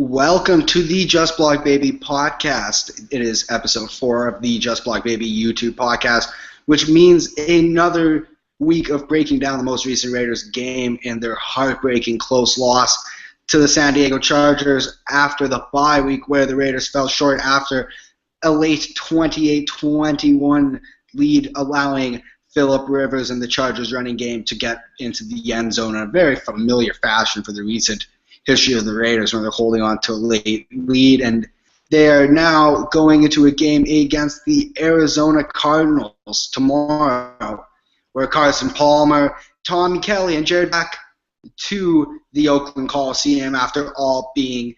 Welcome to the Just Blog Baby podcast. It is episode 4 of the Just Blog Baby YouTube podcast, which means another week of breaking down the most recent Raiders game and their heartbreaking close loss to the San Diego Chargers after the bye week, where the Raiders fell short after a late 28-21 lead, allowing Phillip Rivers and the Chargers running game to get into the end zone in a very familiar fashion for the recent history of the Raiders, when they're holding on to a late lead. And they are now going into a game against the Arizona Cardinals tomorrow, where Carson Palmer, Tommy Kelly, and Jared back to the Oakland Coliseum after all being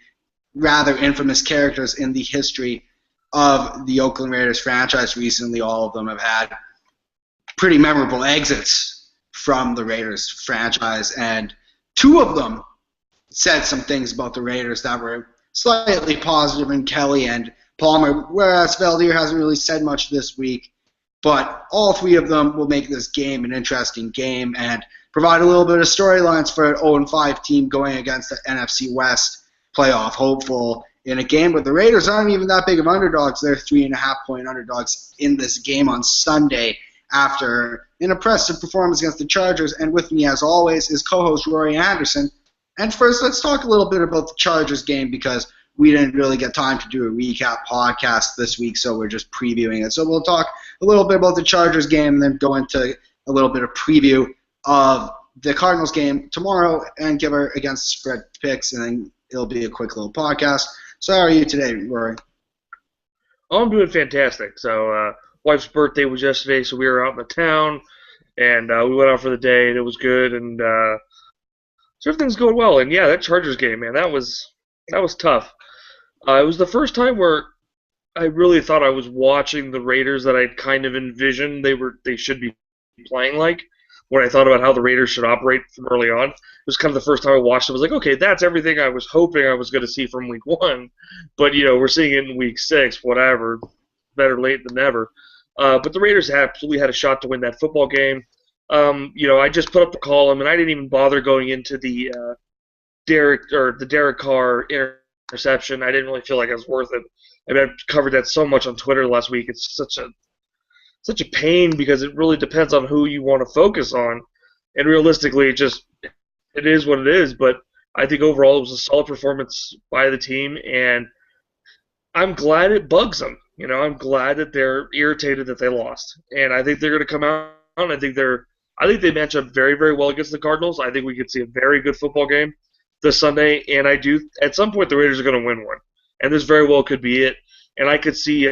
rather infamous characters in the history of the Oakland Raiders franchise recently. All of them have had pretty memorable exits from the Raiders franchise, and two of them said some things about the Raiders that were slightly positive in Kelly and Palmer, whereas Valdir hasn't really said much this week. But all three of them will make this game an interesting game and provide a little bit of storylines for an 0-5 team going against the NFC West playoff hopeful in a game where the Raiders aren't even that big of underdogs. They're 3.5-point underdogs in this game on Sunday after an impressive performance against the Chargers. And with me, as always, is co-host Rory Anderson. And first, let's talk a little bit about the Chargers game, because we didn't really get time to do a recap podcast this week, so we're just previewing it. So we'll talk a little bit about the Chargers game and then go into a little bit of preview of the Cardinals game tomorrow and give our against spread picks, and then it'll be a quick little podcast. So how are you today, Rory? Oh, I'm doing fantastic. So wife's birthday was yesterday, so we were out in the town, and we went out for the day, and it was good, and so everything's going well. And yeah, that Chargers game, man, that was tough. It was the first time where I really thought I was watching the Raiders that I'd kind of envisioned they should be playing like. When I thought about how the Raiders should operate from early on, it was kind of the first time I watched it. I was like, okay, that's everything I was hoping I was going to see from week 1. But, we're seeing it in week 6, whatever. Better late than never. But the Raiders absolutely had a shot to win that football game. I just put up the column, and I didn't even bother going into the Derek Carr interception. I didn't really feel like it was worth it. I mean, I've covered that so much on Twitter last week. It's such a pain, because it really depends on who you want to focus on. And realistically, it is what it is. But I think overall it was a solid performance by the team, and I'm glad it bugs them. I'm glad that they're irritated that they lost, and I think they're going to come out. I think they match up very, very well against the Cardinals. I think we could see a very good football game this Sunday, and I do. At some point, the Raiders are going to win one, and this very well could be it. And I could see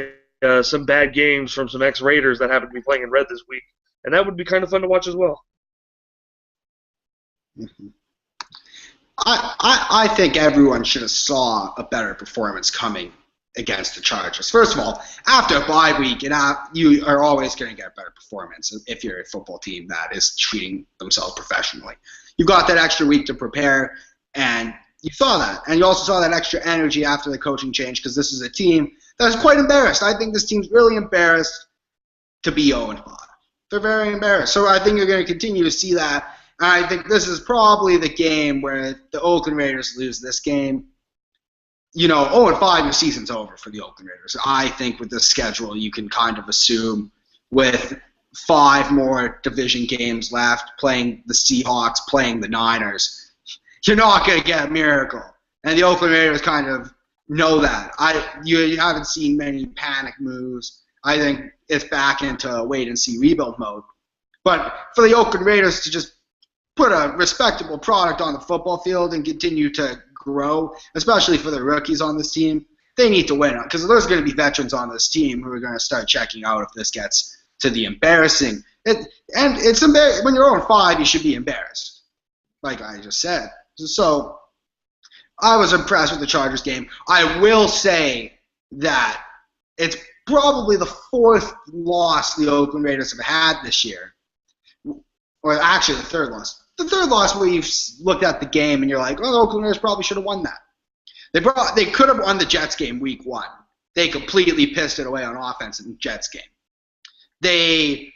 some bad games from some ex-Raiders that happen to be playing in red this week, and that would be kind of fun to watch as well. Mm-hmm. I think everyone should have saw a better performance coming against the Chargers. First of all, after a bye week, you are always going to get a better performance if you're a football team that is treating themselves professionally. You've got that extra week to prepare, and you saw that. And you also saw that extra energy after the coaching change, because this is a team that's quite embarrassed. I think this team's really embarrassed to be 0-5. They're very embarrassed. So I think you're going to continue to see that. And I think this is probably the game where the Oakland Raiders lose this game. 0-5, your season's over for the Oakland Raiders. I think with this schedule, you can kind of assume, with 5 more division games left, playing the Seahawks, playing the Niners, you're not going to get a miracle. And the Oakland Raiders kind of know that. You haven't seen many panic moves. I think it's back into wait-and-see rebuild mode. But for the Oakland Raiders to just put a respectable product on the football field and continue to grow, especially for the rookies on this team, they need to win, because there's going to be veterans on this team who are going to start checking out if this gets to the embarrassing. And it's embarrassing. When you're 0-5, you should be embarrassed, like I just said. So I was impressed with the Chargers game. I will say that it's probably the 4th loss the Oakland Raiders have had this year, or actually the 3rd loss. The 3rd loss where you've looked at the game and you're like, oh, the Oakland Raiders probably should have won that. They could have won the Jets game week 1. They completely pissed it away on offense in the Jets game. They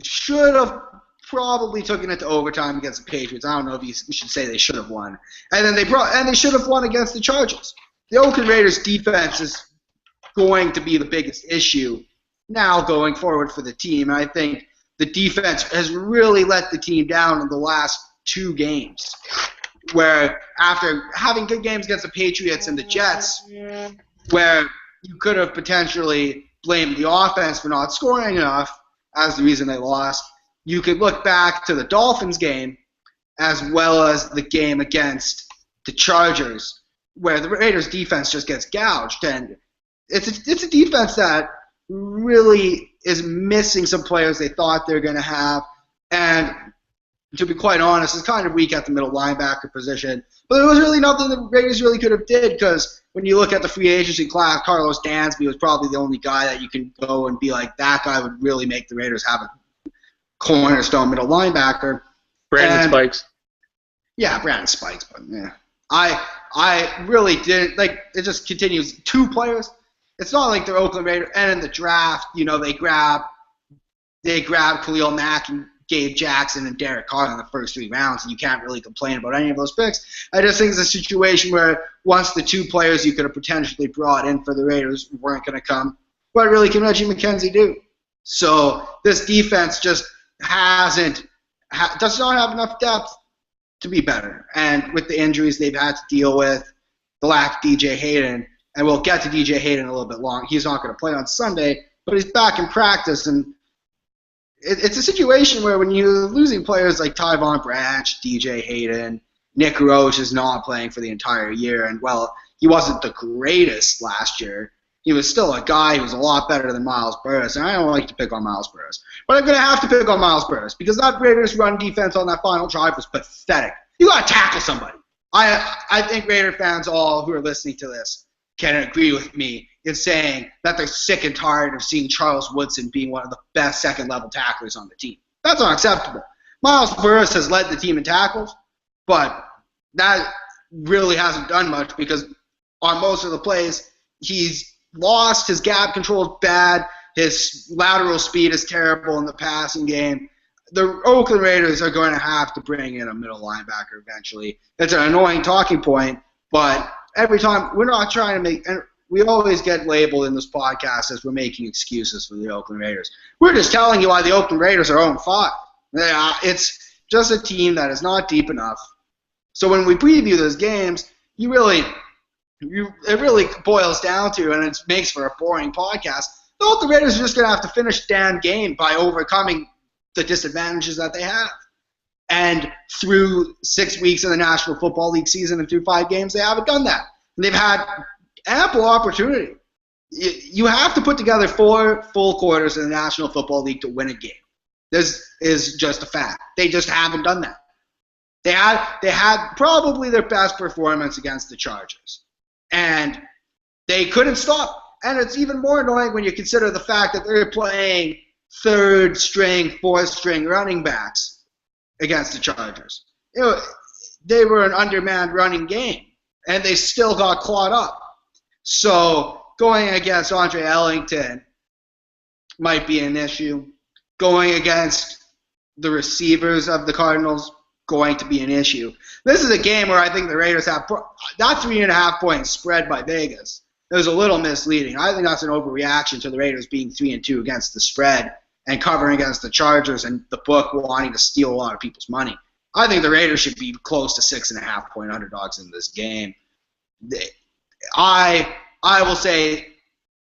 should have probably taken it to overtime against the Patriots. I don't know if you should say they should have won. And then they should have won against the Chargers. the Oakland Raiders defense is going to be the biggest issue now going forward for the team. And I think the defense has really let the team down in the last 2 games, where after having good games against the Patriots and the Jets, where you could have potentially blamed the offense for not scoring enough as the reason they lost, you could look back to the Dolphins game as well as the game against the Chargers, where the Raiders defense just gets gouged. And it's a defense that really is missing some players they thought they were going to have. And to be quite honest, it's kind of weak at the middle linebacker position. But there was really nothing the Raiders really could have did, because when you look at the free agency class, Carlos Dansby was probably the only guy that you can go and be like, that guy would really make the Raiders have a cornerstone middle linebacker. Brandon Spikes. Yeah, Brandon Spikes. But yeah, I really didn't like. It just continues. 2 players. It's not like they're Oakland Raiders. And in the draft, they grab Khalil Mack and Gabe Jackson and Derek Carr in the first 3 rounds, and you can't really complain about any of those picks. I just think it's a situation where once the 2 players you could have potentially brought in for the Raiders weren't going to come, what really can Reggie McKenzie do? So this defense just does not have enough depth to be better. And with the injuries they've had to deal with, the lack of DJ Hayden, and we'll get to DJ Hayden a little bit long. He's not going to play on Sunday, but he's back in practice, and it's a situation where when you're losing players like Tyvon Branch, DJ Hayden, Nick Roche is not playing for the entire year, and well, he wasn't the greatest last year. He was still a guy who was a lot better than Miles Burris, and I don't like to pick on Miles Burris. But I'm going to have to pick on Miles Burris because that Raiders run defense on that final drive was pathetic. You got to tackle somebody. I think Raider fans all who are listening to this can agree with me in saying that they're sick and tired of seeing Charles Woodson being one of the best second-level tacklers on the team. That's unacceptable. Miles Burris has led the team in tackles, but that really hasn't done much because on most of the plays, he's lost. His gap control is bad. His lateral speed is terrible in the passing game. The Oakland Raiders are going to have to bring in a middle linebacker eventually. It's an annoying talking point, but every time we're not trying to make – and we always get labeled in this podcast as we're making excuses for the Oakland Raiders. We're just telling you why the Oakland Raiders are 0-5. It's just a team that is not deep enough. So when we preview those games, it really boils down to, and it makes for a boring podcast, the Oakland Raiders are just going to have to finish the damn game by overcoming the disadvantages that they have. And through 6 weeks of the National Football League season and through 5 games, they haven't done that. And they've had ample opportunity. You have to put together 4 full quarters in the National Football League to win a game. This is just a fact. They just haven't done that. They had probably their best performance against the Chargers. And they couldn't stop. And it's even more annoying when you consider the fact that they're playing 3rd string, 4th string running backs against the Chargers. They were an undermanned running game, and they still got caught up. So going against Andre Ellington might be an issue. Going against the receivers of the Cardinals going to be an issue. This is a game where I think the Raiders have that 3.5 point spread by Vegas. It was a little misleading. I think that's an overreaction to the Raiders being 3-2 against the spread and covering against the Chargers and the book wanting to steal a lot of people's money. I think the Raiders should be close to 6.5 point underdogs in this game. I will say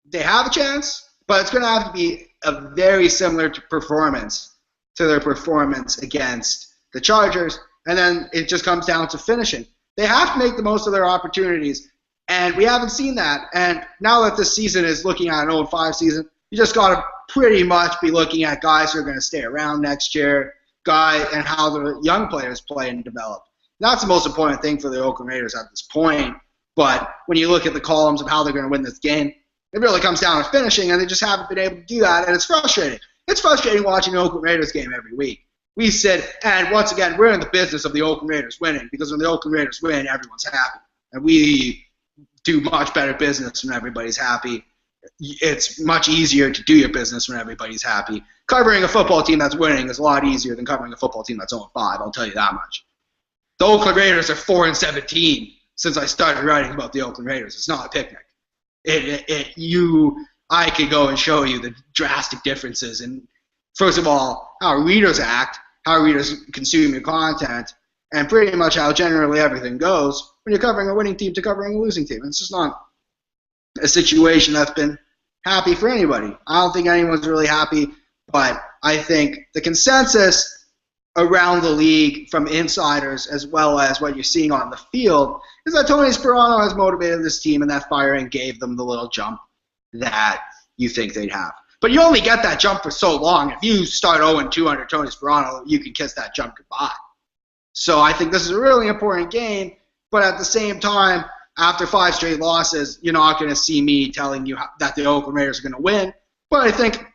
they have a chance, but it's going to have to be a very similar performance to their performance against the Chargers, and then it just comes down to finishing. They have to make the most of their opportunities, and we haven't seen that. And now that this season is looking at an 0-5 season, you just got to pretty much be looking at guys who are going to stay around next year, and how the young players play and develop. That's the most important thing for the Oakland Raiders at this point. But when you look at the columns of how they're going to win this game, it really comes down to finishing, and they just haven't been able to do that, and it's frustrating. It's frustrating watching the Oakland Raiders game every week. We said, and once again, we're in the business of the Oakland Raiders winning, because when the Oakland Raiders win, everyone's happy. And we do much better business when everybody's happy. It's much easier to do your business when everybody's happy. Covering a football team that's winning is a lot easier than covering a football team that's 0-5, I'll tell you that much. The Oakland Raiders are 4-17. since I started writing about the Oakland Raiders. It's not a picnic. I could go and show you the drastic differences in, first of all, how readers act, how readers consume your content, and pretty much how generally everything goes when you're covering a winning team to covering a losing team. It's just not a situation that's been happy for anybody. I don't think anyone's really happy, but I think the consensus around the league from insiders as well as what you're seeing on the field is that Tony Sperano has motivated this team, and that firing gave them the little jump that you think they'd have. But you only get that jump for so long. If you start 0-2 under Tony Sperano, you can kiss that jump goodbye. So I think this is a really important game, but at the same time, after 5 straight losses, you're not going to see me telling you that the Oakland Raiders are going to win. But I think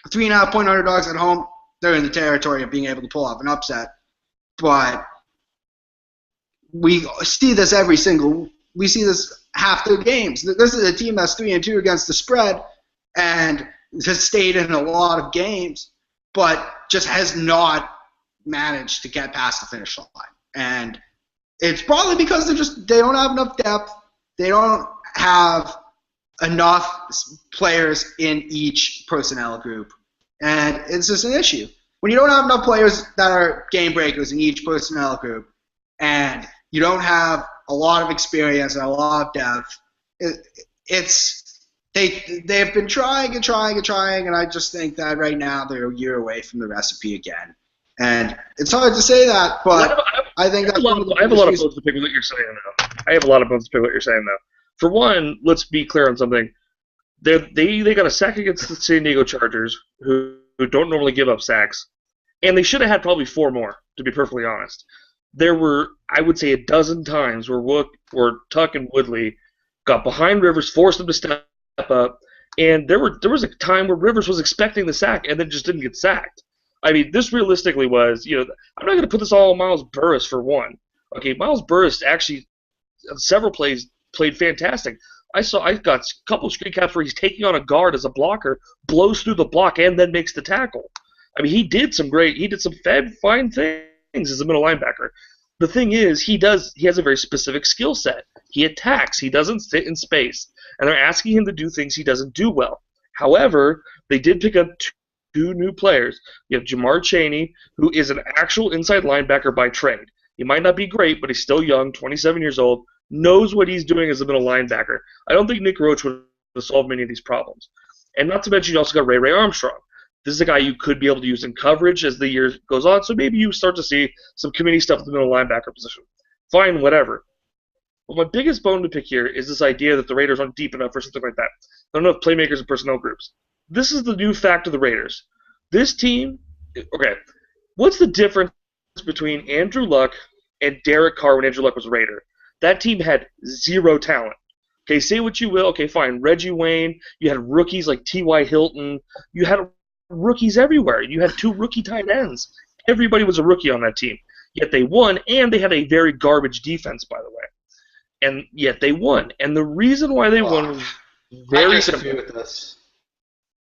3.5-point underdogs at home, they're in the territory of being able to pull off an upset. But we see this we see this half the games. This is a team that's 3-2 against the spread and has stayed in a lot of games, but just has not managed to get past the finish line. And it's probably because they don't have enough depth. They don't have enough players in each personnel group. And it's just an issue. When you don't have enough players that are game breakers in each personnel group, and you don't have a lot of experience and a lot of depth, they've been trying, and I just think that right now they're a year away from the recipe again. And it's hard to say that, but I think that's I have a lot of bones to pick with what you're saying, though. For one, let's be clear on something. They got a sack against the San Diego Chargers, who don't normally give up sacks, and they should have had probably 4 more, to be perfectly honest. There were, I would say, a dozen times where Tuck and Woodley got behind Rivers, forced him to step up, and there was a time where Rivers was expecting the sack and then just didn't get sacked. I mean, this realistically was, I'm not going to put this all on Miles Burris for one. Okay, Miles Burris actually, several plays, played fantastic. I got a couple of screen caps where he's taking on a guard as a blocker, blows through the block, and then makes the tackle. I mean, he did some fine things as a middle linebacker. The thing is, he has a very specific skill set. He attacks. He doesn't sit in space. And they're asking him to do things he doesn't do well. However, they did pick up 2 new players. You have Jamar Chaney, who is an actual inside linebacker by trade. He might not be great, but he's still young, 27 years old, knows what he's doing as a middle linebacker. I don't think Nick Roach would have solved many of these problems. And not to mention, you also got Ray Armstrong. This is a guy you could be able to use in coverage as the year goes on, so maybe you start to see some committee stuff in the middle linebacker position. Fine, whatever. But my biggest bone to pick here is this idea that the Raiders aren't deep enough for something like that. They don't have playmakers and personnel groups. This is the new fact of the Raiders. This team, okay, what's the difference between Andrew Luck and Derek Carr when Andrew Luck was a Raider? That team had 0 talent. Okay, say what you will. Okay, fine. Reggie Wayne. You had rookies like T.Y. Hilton. You had rookies everywhere. You had 2 rookie tight ends. Everybody was a rookie on that team. Yet they won, and they had a very garbage defense, by the way. And yet they won. And the reason why they won was very simple. With this.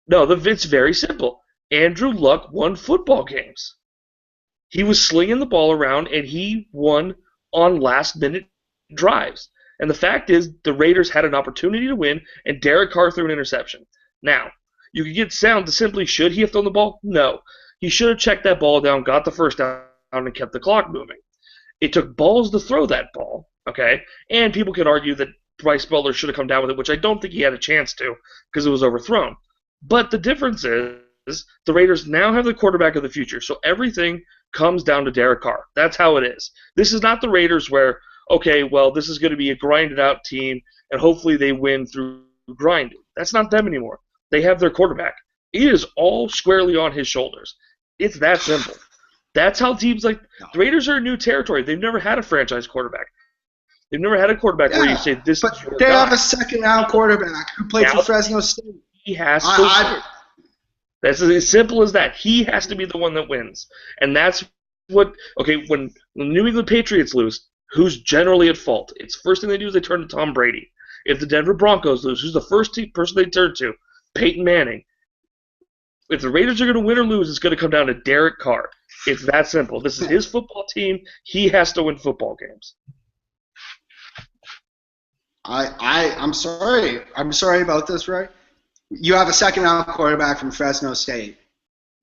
No, it's very simple. Andrew Luck won football games. He was slinging the ball around, and he won on last-minute drives. And the fact is, the Raiders had an opportunity to win, and Derek Carr threw an interception. Now, you could get sound to simply, should he have thrown the ball? No. He should have checked that ball down, got the first down, and kept the clock moving. It took balls to throw that ball, okay? And people could argue that Bryce Butler should have come down with it, which I don't think he had a chance to because it was overthrown. But the difference is the Raiders now have the quarterback of the future, so everything comes down to Derek Carr. That's how it is. This is not the Raiders where, okay, well, this is going to be a grinded-out team, and hopefully they win through grinding. That's not them anymore. They have their quarterback. It is all squarely on his shoulders. It's that simple. That's how teams like the Raiders are in new territory. They've never had a franchise quarterback. They've never had a quarterback where you say, this is your guy. They have a second-round quarterback who played for Fresno State. He has to. That's as simple as that. He has to be the one that wins. And that's what, okay, when the New England Patriots lose, who's generally at fault? It's the first thing they do is they turn to Tom Brady. If the Denver Broncos lose, who's the first person they turn to? Peyton Manning. If the Raiders are going to win or lose, it's going to come down to Derek Carr. It's that simple. This is his football team. He has to win football games. I'm sorry. I'm sorry about this, Roy. You have a second-round quarterback from Fresno State.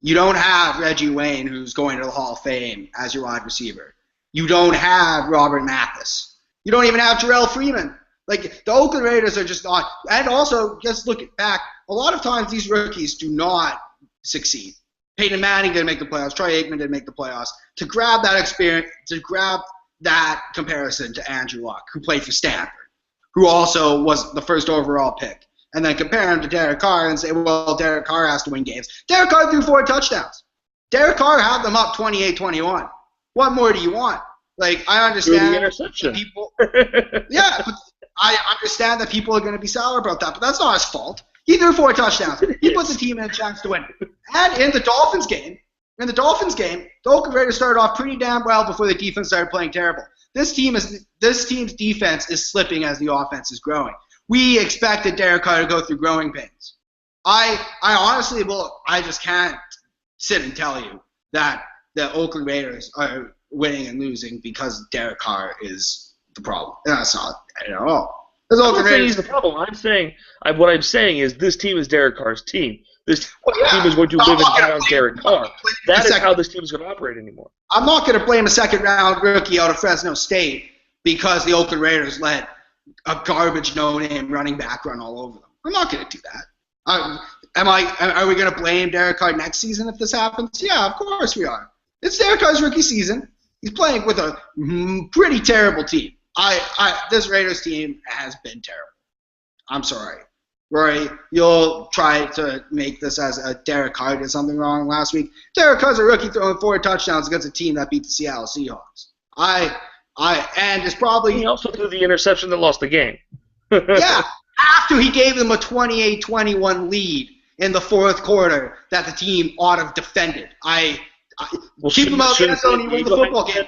You don't have Reggie Wayne, who's going to the Hall of Fame, as your wide receiver. You don't have Robert Mathis. You don't even have Jarrell Freeman. Like, the Oakland Raiders are just not. And also, just look back, a lot of times these rookies do not succeed. Peyton Manning didn't make the playoffs. Troy Aikman didn't make the playoffs. To grab that experience, to grab that comparison to Andrew Luck, who played for Stanford, who also was the first overall pick, and then compare him to Derek Carr and say, well, Derek Carr has to win games. Derek Carr threw 4 touchdowns. Derek Carr had them up 28-21. What more do you want? Like, I understand people. Yeah, but I understand that people are going to be sour about that, but that's not his fault. He threw 4 touchdowns. He put the team in a chance to win. And in the Dolphins game, the Oakland Raiders started off pretty damn well before the defense started playing terrible. This team's defense is slipping as the offense is growing. We expected Derek Carr to go through growing pains. I honestly I just can't sit and tell you that the Oakland Raiders are winning and losing because Derek Carr is the problem. That's not at all. I'm not saying he's the problem. What I'm saying is this team is Derek Carr's team. This team is going to live and die on Derek Carr. That is how this team is going to operate anymore. I'm not going to blame a second-round rookie out of Fresno State because the Oakland Raiders let a garbage no-name running back run all over them. I'm not going to do that. Are we going to blame Derek Carr next season if this happens? Yeah, of course we are. It's Derek Carr's rookie season. He's playing with a pretty terrible team. This Raiders team has been terrible. I'm sorry. Rory, you'll try to make this as a Derek Carr did something wrong last week. Derek Carr's a rookie throwing 4 touchdowns against a team that beat the Seattle Seahawks. And it's probably... He also threw the interception that lost the game. Yeah, after he gave them a 28-21 lead in the fourth quarter that the team ought to have defended. Keep him out of the end zone, he won the football game.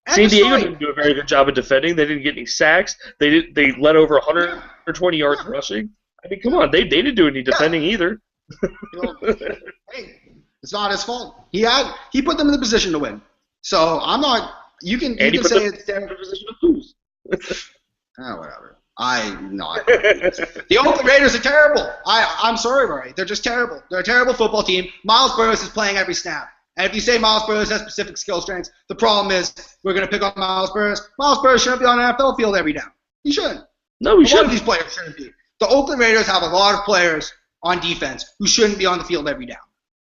San Diego didn't do a very good job of defending. They didn't get any sacks. They let over 120 yards rushing. I mean, come on, they didn't do any defending either. Hey, it's not his fault. He put them in the position to win. So I'm not. You can say it's their position to lose. Whatever. I'm not. The Oakland Raiders are terrible. I'm sorry, Rory. They're just terrible. They're a terrible football team. Miles Burris is playing every snap. And if you say Miles Burris has specific skill strengths, the problem is we're going to pick on Miles Burris. Miles Burris shouldn't be on an NFL field every down. He shouldn't. No, he shouldn't. A lot of these players shouldn't be. The Oakland Raiders have a lot of players on defense who shouldn't be on the field every down.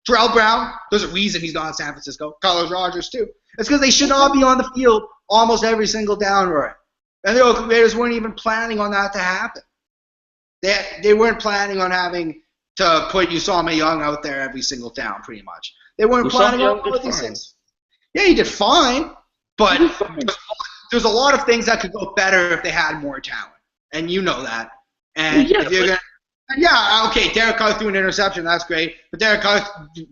Terrell Brown, there's a reason he's not in San Francisco. Carlos Rogers, too. It's because they should not be on the field almost every single down, Rory. And the Oakland Raiders weren't even planning on that to happen. They weren't planning on having to put Usama Young out there every single down, pretty much. They weren't planning on all of these things. Yeah, he did fine, but there's a lot of things that could go better if they had more talent, and you know that. And if you're gonna, okay, Derek Carr threw an interception, that's great, but Derek Carr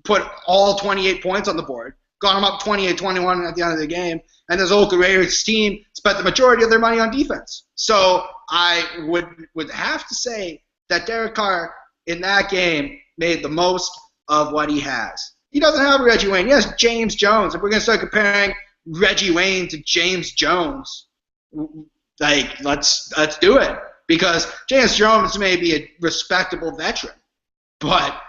put all 28 points on the board, got him up 28-21 at the end of the game, and this Oakland Raiders team spent the majority of their money on defense. So I would have to say that Derek Carr in that game made the most of what he has. He doesn't have Reggie Wayne. He has James Jones. If we're going to start comparing Reggie Wayne to James Jones, like, let's do it. Because James Jones may be a respectable veteran, but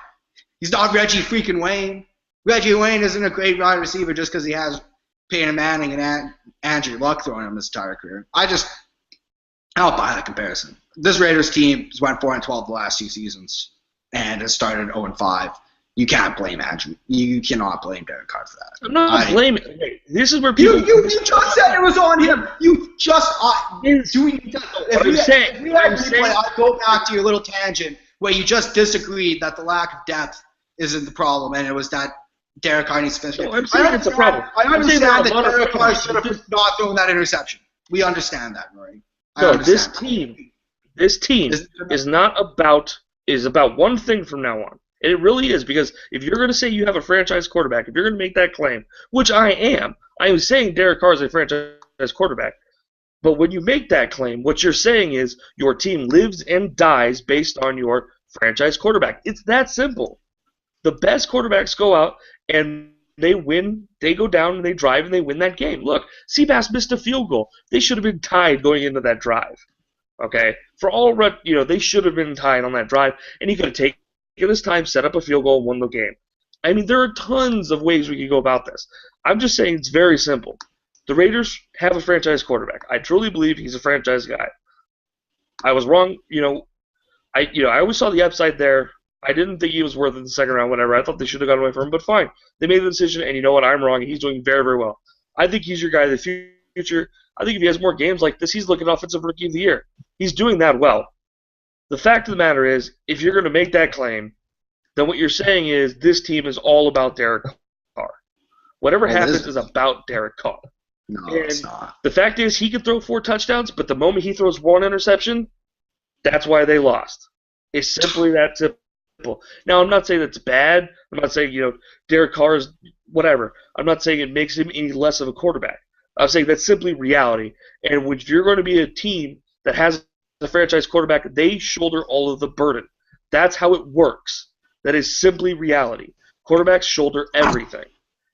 he's not Reggie freaking Wayne. Reggie Wayne isn't a great wide receiver just because he has Peyton Manning and Andrew Luck throwing him his entire career. I don't buy that comparison. This Raiders team has went 4-12 the last 2 seasons and has started 0-5. You can't blame Andrew. You cannot blame Derek Carr for that. I'm not blaming. Okay, this is where people. You just said it was on him. You just doing. I go back to your little tangent where you just disagreed that the lack of depth isn't the problem, and it was that Derek Carr needs to finish. No, I'm saying it's a problem. I understand that Derek Carr should have not thrown that interception. We understand that, Rory. No, this team is about one thing from now on. And it really is, because if you're going to say you have a franchise quarterback, if you're going to make that claim, which I am saying Derek Carr is a franchise quarterback. But when you make that claim, what you're saying is your team lives and dies based on your franchise quarterback. It's that simple. The best quarterbacks go out and they win. They go down and they drive and they win that game. Look, Seabass missed a field goal. They should have been tied going into that drive. Okay, for all they should have been tied on that drive, and he could have taken his time, set up a field goal, and won the game. I mean, there are tons of ways we could go about this. I'm just saying it's very simple. The Raiders have a franchise quarterback. I truly believe he's a franchise guy. I was wrong. I always saw the upside there. I didn't think he was worth it in the second round, whatever. I thought they should have gone away from him, but fine. They made the decision, and you know what? I'm wrong. He's doing very, very well. I think he's your guy of the future. I think if he has more games like this, he's looking Offensive Rookie of the Year. He's doing that well. The fact of the matter is, if you're going to make that claim, then what you're saying is this team is all about Derek Carr. Whatever happens is about Derek Carr. No, it's not. The fact is, he can throw 4 touchdowns, but the moment he throws 1 interception, that's why they lost. It's simply that simple. Now, I'm not saying that's bad. I'm not saying, Derek Carr is whatever. I'm not saying it makes him any less of a quarterback. I'm saying that's simply reality. And if you're going to be a team that has a franchise quarterback, they shoulder all of the burden. That's how it works. That is simply reality. Quarterbacks shoulder everything.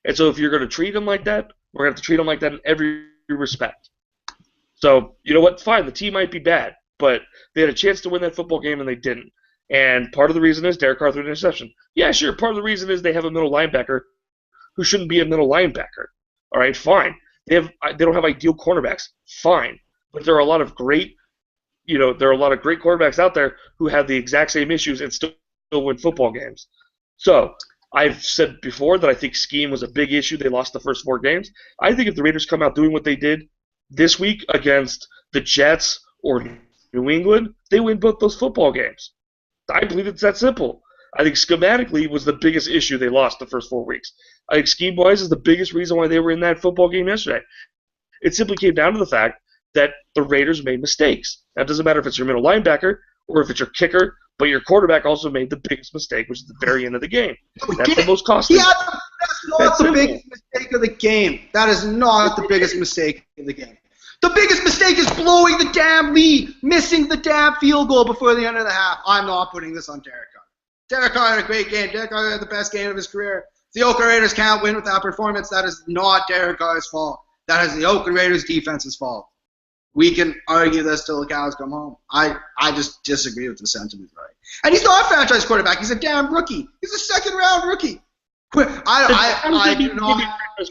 And so if you're going to treat them like that, we're going to have to treat them like that in every respect. So, you know what? Fine, the team might be bad, but they had a chance to win that football game and they didn't. And part of the reason is Derek Carr threw an interception. Yeah, sure. Part of the reason is they have a middle linebacker who shouldn't be a middle linebacker. All right, fine. They don't have ideal cornerbacks. Fine. But there are a lot of great quarterbacks out there who have the exact same issues and still win football games. So I've said before that I think scheme was a big issue. They lost the first 4 games. I think if the Raiders come out doing what they did this week against the Jets or New England, they win both those football games. I believe it's that simple. I think schematically was the biggest issue they lost the first 4 weeks. I think scheme-wise is the biggest reason why they were in that football game yesterday. It simply came down to the fact that the Raiders made mistakes. Now, it doesn't matter if it's your middle linebacker or if it's your kicker, but your quarterback also made the biggest mistake, which is the very end of the game. That's the most costly. Yeah, that's not the biggest mistake of the game. That is not the biggest mistake of the game. The biggest mistake is blowing the damn lead, missing the damn field goal before the end of the half. I'm not putting this on Derek Carr. Derek Carr had a great game. Derek Carr had the best game of his career. If the Oakland Raiders can't win with that performance, that is not Derek Carr's fault. That is the Oakland Raiders defense's fault. We can argue this till the cows come home. I just disagree with the sentiment, right? And he's not a franchise quarterback. He's a damn rookie. He's a second-round rookie. I do not.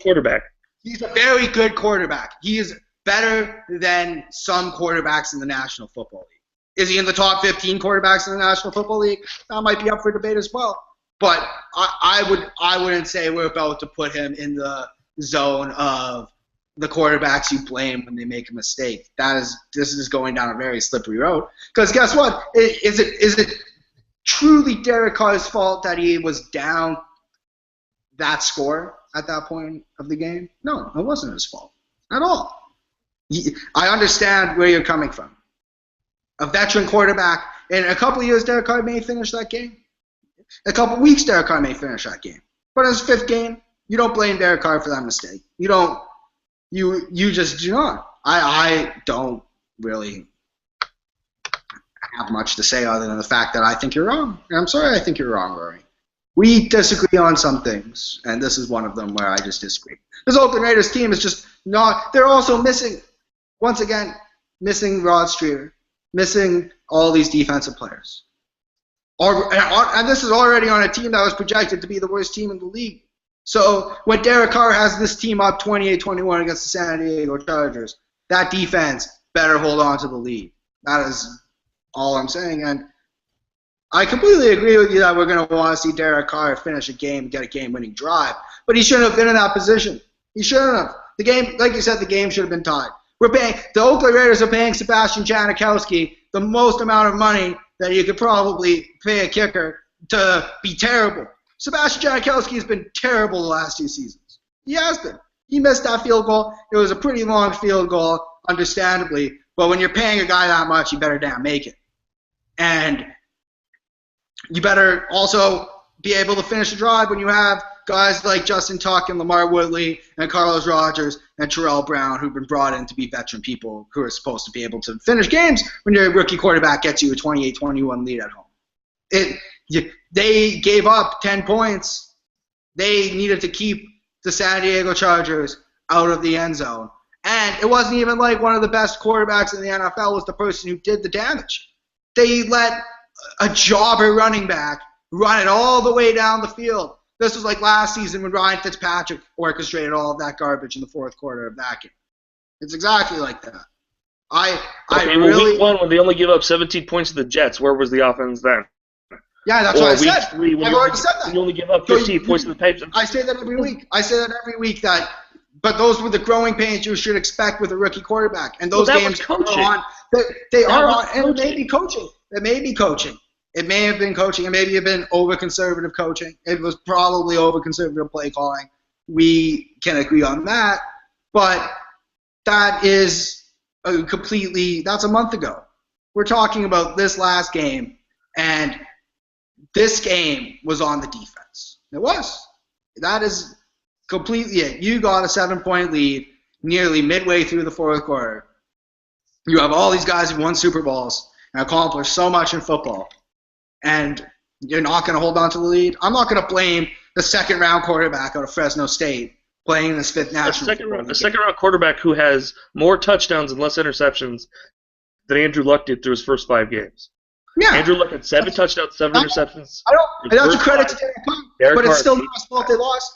Quarterback. He's a very good quarterback. He is better than some quarterbacks in the National Football League. Is he in the top 15 quarterbacks in the National Football League? That might be up for debate as well. But I wouldn't say we're about to put him in the zone of the quarterbacks you blame when they make a mistake. This is going down a very slippery road. Because guess what? Is it truly Derek Carr's fault that he was down that score at that point of the game? No, it wasn't his fault at all. I understand where you're coming from. A veteran quarterback, in a couple of years, Derek Carr may finish that game. In a couple of weeks, Derek Carr may finish that game. But in his 5th game, you don't blame Derek Carr for that mistake. You don't. You just do not. I don't really have much to say other than the fact that I think you're wrong. And I'm sorry I think you're wrong, Rory. We disagree on some things, and this is one of them where I just disagree. This Oakland Raiders team is just not – they're also missing, once again, missing Rod Streeter, missing all these defensive players. And this is already on a team that was projected to be the worst team in the league. So when Derek Carr has this team up 28-21 against the San Diego Chargers, that defense better hold on to the lead. That is all I'm saying. And I completely agree with you that we're going to want to see Derek Carr finish a game and get a game-winning drive. But he shouldn't have been in that position. He shouldn't have. The game, like you said, the game should have been tied. The Oakland Raiders are paying Sebastian Janikowski the most amount of money that you could probably pay a kicker to be terrible. Sebastian Janikowski has been terrible the last 2 seasons. He has been. He missed that field goal. It was a pretty long field goal, understandably. But when you're paying a guy that much, you better damn make it. And you better also be able to finish the drive when you have guys like Justin Tuck and Lamar Woodley and Carlos Rogers and Terrell Brown who've been brought in to be veteran people who are supposed to be able to finish games when your rookie quarterback gets you a 28-21 lead at home. They gave up 10 points. They needed to keep the San Diego Chargers out of the end zone. And it wasn't even like one of the best quarterbacks in the NFL was the person who did the damage. They let a jobber running back run it all the way down the field. This was like last season when Ryan Fitzpatrick orchestrated all of that garbage in the fourth quarter of that game. It's exactly like that. Week 1, when they only give up 17 points to the Jets, where was the offense then? Yeah, that's what I said. I've already said that. You only give up 15 points to the Patriots. I say that every week. But those were the growing pains you should expect with a rookie quarterback. And those games are on. They are on. And it may be coaching. It may be coaching. It may have been coaching. It may have been over-conservative coaching. It was probably over-conservative play calling. We can agree on that. But that is that's a month ago. We're talking about this last game. And this game was on the defense. It was. That is completely it. You got a 7-point lead nearly midway through the fourth quarter. You have all these guys who won Super Bowls and accomplished so much in football. And you're not going to hold on to the lead? I'm not going to blame the second-round quarterback out of Fresno State playing in this fifth national. A second-round quarterback who has more touchdowns and less interceptions than Andrew Luck did through his first 5 games. Yeah. Andrew Luck had 7 touchdowns, 7 interceptions. That's a credit to Derek Carr, but it's still not his fault they lost.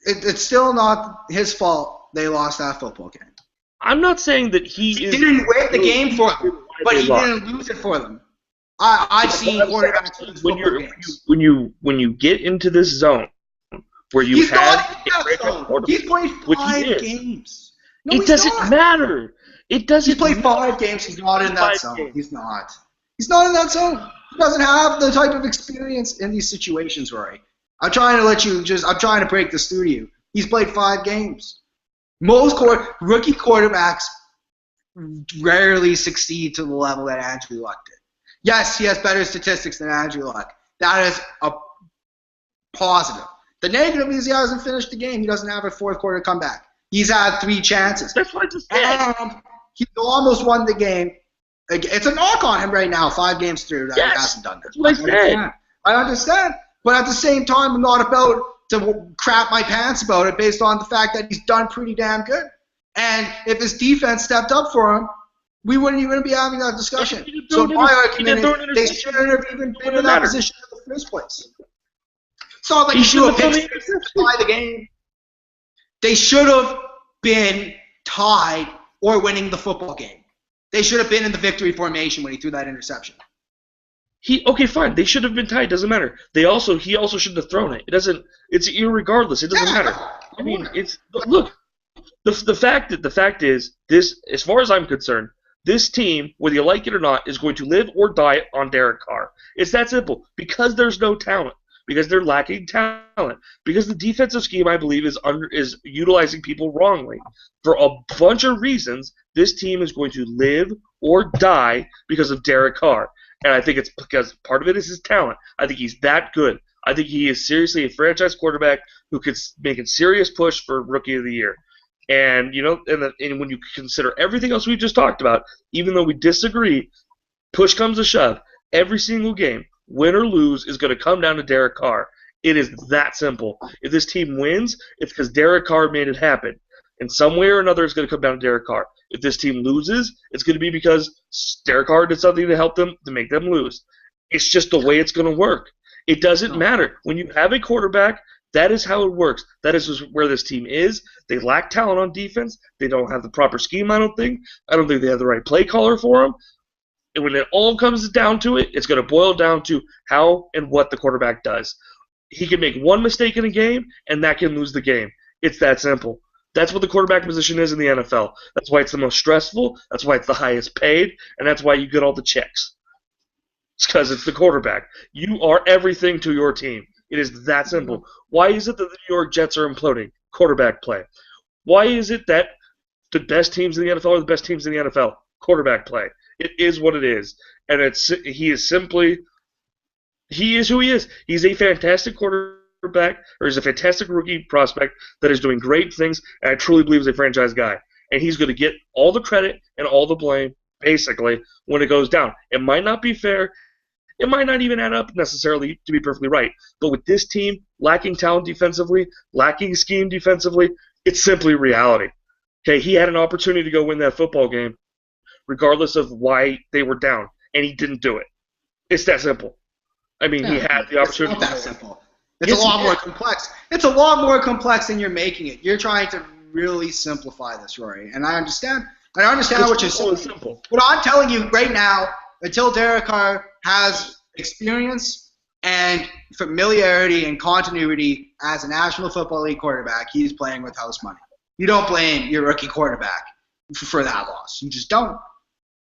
It's still not his fault they lost that football game. I'm not saying that he didn't win the game for them, but he didn't lose it for them. I've seen quarterbacks lose football games. When you get into this zone where you have a quarterback, he's played 5 games. No, it doesn't matter. It doesn't. He's played 5 games. He's not in that zone. He's not. He's not in that zone. He doesn't have the type of experience in these situations, Rory. I'm trying to break this through to you. He's played 5 games. Most rookie quarterbacks rarely succeed to the level that Andrew Luck did. Yes, he has better statistics than Andrew Luck. That is a positive. The negative is he hasn't finished the game. He doesn't have a fourth quarter comeback. He's had 3 chances. That's what I just said. And he almost won the game. It's a knock on him right now, 5 games through that he hasn't done that. That's what I said. I understand. But at the same time, I'm not about to crap my pants about it based on the fact that he's done pretty damn good. And if his defense stepped up for him, we wouldn't even be having that discussion. So my argument is they shouldn't have even been in that position in the first place. It's not like he should have picked by the game. They should have been tied or winning the football game. They should have been in the victory formation when he threw that interception. Okay, fine. They should have been tied. Doesn't matter. He also shouldn't have thrown it. It doesn't. It's irregardless. It doesn't matter. I mean, look. The fact is this. As far as I'm concerned, this team, whether you like it or not, is going to live or die on Derek Carr. It's that simple. Because there's no talent. Because they're lacking talent. Because the defensive scheme, I believe, is utilizing people wrongly. For a bunch of reasons, this team is going to live or die because of Derek Carr. And I think it's because part of it is his talent. I think he's that good. I think he is seriously a franchise quarterback who could make a serious push for Rookie of the Year. And and when you consider everything else we've just talked about, even though we disagree, push comes to shove. Every single game, win or lose, is going to come down to Derek Carr. It is that simple. If this team wins, it's because Derek Carr made it happen. In some way or another, it's going to come down to Derek Carr. If this team loses, it's going to be because Derek Carr did something to help them, to make them lose. It's just the way it's going to work. It doesn't matter. When you have a quarterback, that is how it works. That is where this team is. They lack talent on defense. They don't have the proper scheme, I don't think. I don't think they have the right play caller for them. And when it all comes down to it, it's going to boil down to how and what the quarterback does. He can make one mistake in a game, and that can lose the game. It's that simple. That's what the quarterback position is in the NFL. That's why it's the most stressful. That's why it's the highest paid. And that's why you get all the checks. It's because it's the quarterback. You are everything to your team. It is that simple. Why is it that the New York Jets are imploding? Quarterback play. Why is it that the best teams in the NFL are the best teams in the NFL? Quarterback play. It is what it is. And he is who he is. He's a fantastic quarterback, or he's a fantastic rookie prospect that is doing great things, and I truly believe he's a franchise guy. And he's going to get all the credit and all the blame, basically, when it goes down. It might not be fair. It might not even add up necessarily to be perfectly right. But with this team lacking talent defensively, lacking scheme defensively, it's simply reality. Okay, he had an opportunity to go win that football game, regardless of why they were down, and he didn't do it. It's that simple. I mean, he had the opportunity. It's not that simple. It's a lot more complex. It's a lot more complex than you're making it. You're trying to really simplify this, Rory, and I understand. I understand what you're saying. Simple. What I'm telling you right now, until Derek Carr has experience and familiarity and continuity as a National Football League quarterback, he's playing with house money. You don't blame your rookie quarterback for that loss. You just don't.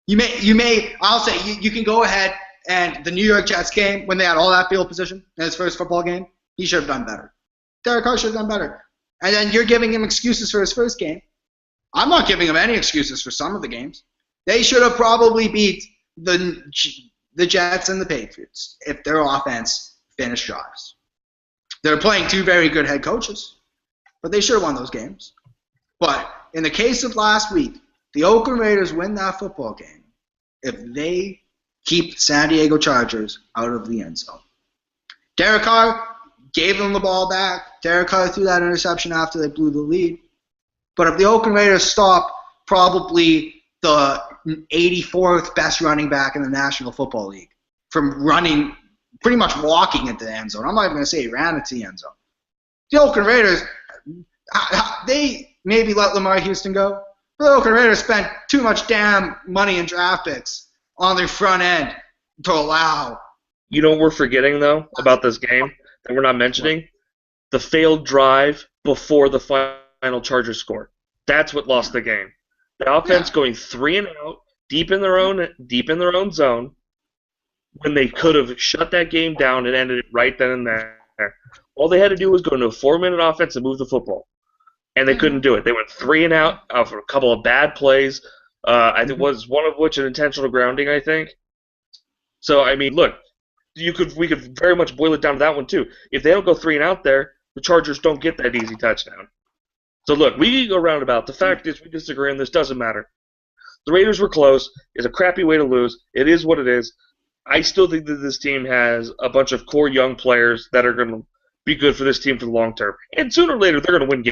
You may. I'll say you can go ahead and the New York Jets game when they had all that field position in his first football game, he should have done better. Derek Carr should have done better. And then you're giving him excuses for his first game. I'm not giving him any excuses for some of the games. They should have probably beat the Jets and the Patriots if their offense finished drives. They're playing two very good head coaches, but they should have won those games. But in the case of last week, the Oakland Raiders win that football game if they keep San Diego Chargers out of the end zone. Derek Carr gave them the ball back. Derek Carr threw that interception after they blew the lead. But if the Oakland Raiders stop probably the 84th best running back in the National Football League from running, pretty much walking into the end zone, I'm not even going to say he ran into the end zone. The Oakland Raiders, they maybe let Lamar Houston go. The Oakland Raiders spent too much damn money in draft picks on their front end to allow. You know what we're forgetting, though, about this game that we're not mentioning? The failed drive before the final Chargers score. That's what lost the game. The offense going 3 and out, deep in their own zone, when they could have shut that game down and ended it right then and there. All they had to do was go into a 4-minute offense and move the football. And they couldn't do it. They went 3 and out for a couple of bad plays. I think was one of which an intentional grounding, I think. So, I mean, look, we could very much boil it down to that one, too. If they don't go 3 and out there, the Chargers don't get that easy touchdown. So, look, we can go roundabout. The fact is we disagree, and this doesn't matter. The Raiders were close. It's a crappy way to lose. It is what it is. I still think that this team has a bunch of core young players that are going to be good for this team for the long term. And sooner or later, they're going to win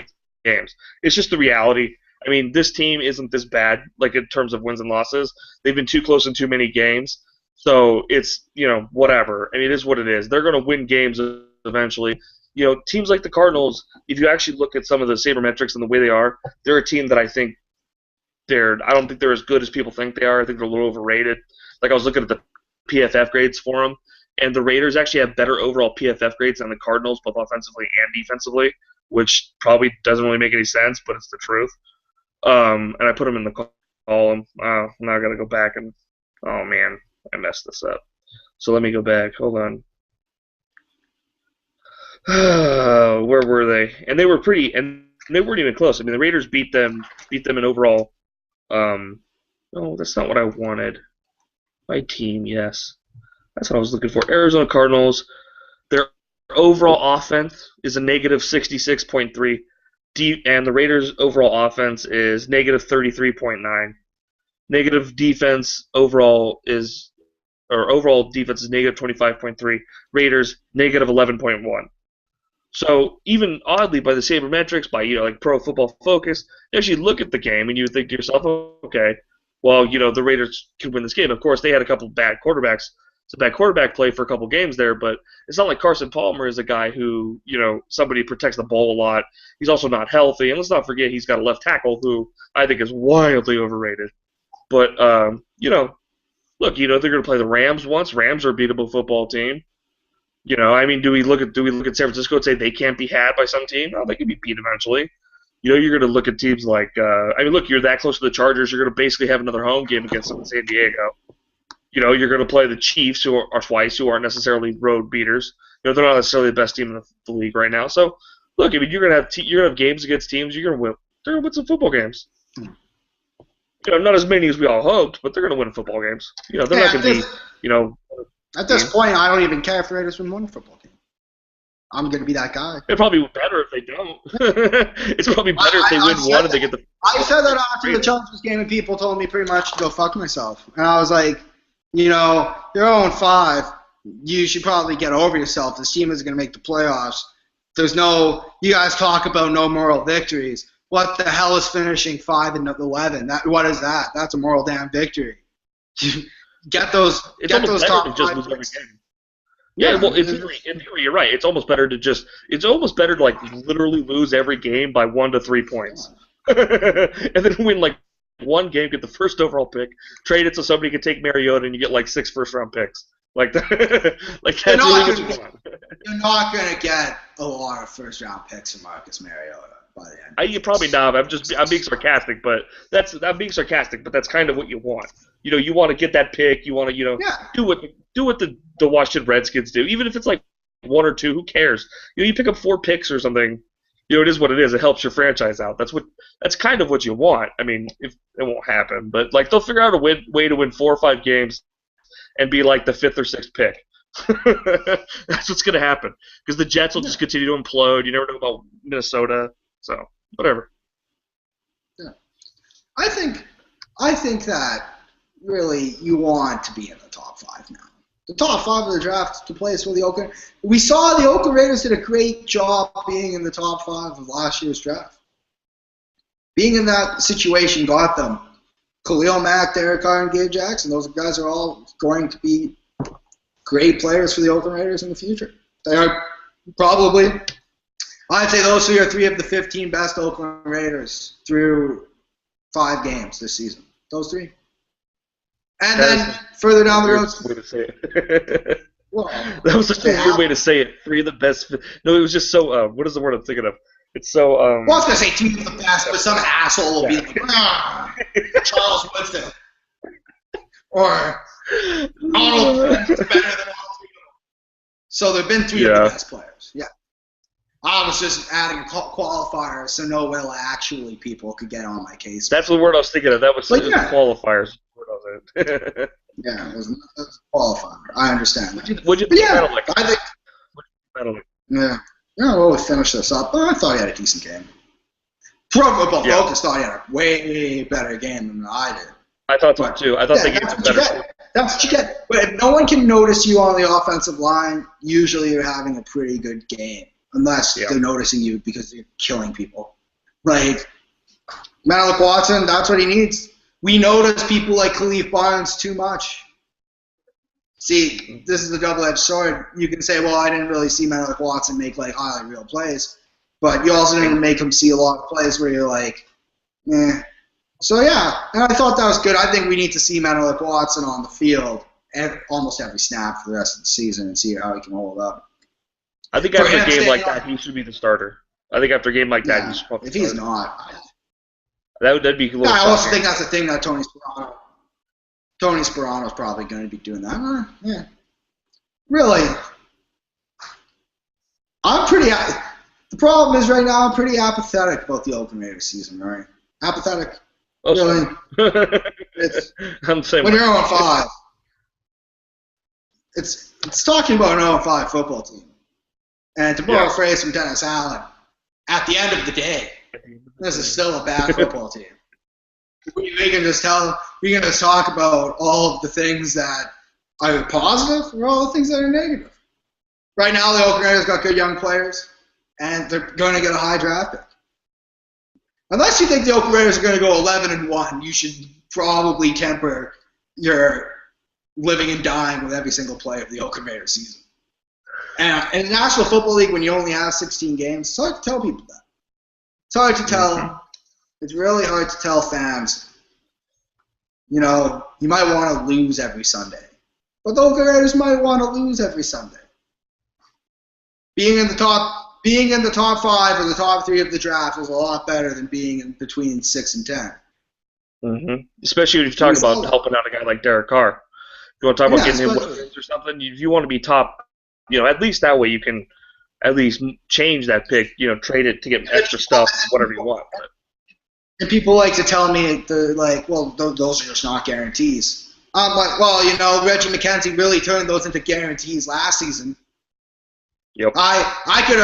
games. It's just the reality. I mean, this team isn't this bad, like in terms of wins and losses. They've been too close in too many games. So it's, whatever. I mean, it is what it is. They're going to win games eventually. Teams like the Cardinals, if you actually look at some of the sabermetrics and the way they are, they're a team that I think I don't think they're as good as people think they are. I think they're a little overrated. Like I was looking at the PFF grades for them, and the Raiders actually have better overall PFF grades than the Cardinals, both offensively and defensively, which probably doesn't really make any sense, but it's the truth. And I put them in the column. Now I got to go back and, oh man, I messed this up. So let me go back. Hold on. Where were they? And they were and they weren't even close. I mean, the Raiders beat them in overall. No, that's not what I wanted. My team, yes. That's what I was looking for. Arizona Cardinals, their overall offense is a negative 66.3, and the Raiders' overall offense is negative 33.9. Negative defense overall defense is negative 25.3. Raiders negative 11.1. So even oddly, by the sabermetrics, by like Pro Football Focus, you actually look at the game and you think to yourself, okay, well, the Raiders could win this game. Of course, they had a couple bad quarterbacks. It's a bad quarterback play for a couple games there, but it's not like Carson Palmer is a guy who, somebody protects the ball a lot. He's also not healthy, and let's not forget he's got a left tackle who I think is wildly overrated. But look, they're going to play the Rams once. Rams are a beatable football team. I mean, do we look at San Francisco and say they can't be had by some team? No, they can be beat eventually. You're going to look at teams like, look, you're that close to the Chargers, you're going to basically have another home game against them in San Diego. You're going to play the Chiefs, who are twice, who aren't necessarily road beaters. They're not necessarily the best team in the league right now. So, look, I mean, you're going to have games against teams. You're going to win. They're going to win some football games. Not as many as we all hoped, but they're going to win football games. They're not going to be, At this point, I don't even care if the Raiders win one football game. I'm going to be that guy. It'd probably be better if they don't. It's probably better if they win one and they get the. I said that after the Chargers game, and people told me pretty much to go fuck myself. And I was like, you're 0-5. You should probably get over yourself. This team is going to make the playoffs. You guys talk about no moral victories. What the hell is finishing 5-11? What is that? That's a moral damn victory. Get those top to just 5 lose every picks. game. Yeah, well, in theory, you're right. It's almost better to like literally lose every game by 1 to 3 points, and then win like one game, get the first overall pick, trade it so somebody can take Mariota, and you get like 6 first-round picks. Like that. Like that's really what you want. You're not gonna get a lot of first-round picks from Marcus Mariota by the end. You probably not. I'm being sarcastic, but I'm being sarcastic, but that's kind of what you want. You want to get that pick. You want to, do what the Washington Redskins do, even if it's like 1 or 2. Who cares? You pick up 4 picks or something. It is what it is. It helps your franchise out. That's kind of what you want. I mean, if it won't happen, but like they'll figure out a way to win 4 or 5 games and be like the 5th or 6th pick. That's what's going to happen because the Jets will just continue to implode. You never know about Minnesota, so whatever. Yeah, I think that really you want to be in the top 5 now. The top 5 of the draft to place for the Oakland. We saw the Oakland Raiders did a great job being in the top 5 of last year's draft. Being in that situation got them Khalil Mack, Derek Carr, and Gabe Jackson. Those guys are all going to be great players for the Oakland Raiders in the future. They are probably, I'd say those 3 are 3 of the 15 best Oakland Raiders through 5 games this season. Those 3. And then further down the road. Way to say it. Well, that was such a weird way to say it. 3 of the best. No, it was just so. What is the word I'm thinking of? It's so. Well, I was gonna say 2 of the best, but some asshole will be like, Charles Woodson, or Donald is better than all 3 of them. So there've been 3 of the best players. Yeah. I was just adding a qualifier so no will actually people could get on my case. That's the word I was thinking of. That was qualifiers. Yeah, it was a qualifier. I understand that. Would you I think. Yeah. Well, we finish this up. I thought he had a decent game. Pro Football Focus thought he had a way better game than I did. I thought so too. I thought they gave him better. That's what you get. But if no one can notice you on the offensive line, usually you're having a pretty good game. Unless they're noticing you because you're killing people. Like, Menelik Watson, that's what he needs. We notice people like Khalif Barnes too much. See, this is the double-edged sword. You can say, well, I didn't really see Menelik Watson make, like, highlight real plays. But you also didn't make him see a lot of plays where you're like, eh. So, yeah, and I thought that was good. I think we need to see Menelik Watson on the field almost every snap for the rest of the season and see how he can hold up. I think after a game like that, he should be the starter. I think after a game like that, he should probably if he's not. That'd be a little I also think that's the thing that Tony Sperano's probably going to be doing that. Yeah. Really. The problem is right now I'm pretty apathetic about the Oakland Raiders season, right? Apathetic. Really. I'm saying when you're 0-5. It's talking about an 0-5 football team. And to borrow a phrase from Dennis Allen, at the end of the day, this is still a bad football team. We can just talk about all of the things that are positive or all the things that are negative. Right now, the Oakland Raiders got good young players, and they're going to get a high draft pick. Unless you think the Oakland Raiders are going to go 11-1, you should probably temper your living and dying with every single play of the Oakland Raiders season. And in the National Football League, when you only have 16 games, it's hard to tell people that. It's hard to tell. It's really hard to tell fans. You might want to lose every Sunday. But the Oakland Raiders might want to lose every Sunday. Being in the top 5 or the top 3 of the draft is a lot better than being in between 6 and 10. Mm-hmm. Especially if you talk about helping out a guy like Derek Carr. If you want to talk about getting him wins or something, if you want to be top, at least that way you can at least change that pick, trade it to get extra stuff, whatever you want. And people like to tell me, they're like, well, those are just not guarantees. I'm like, well, Reggie McKenzie really turned those into guarantees last season. Yep. I could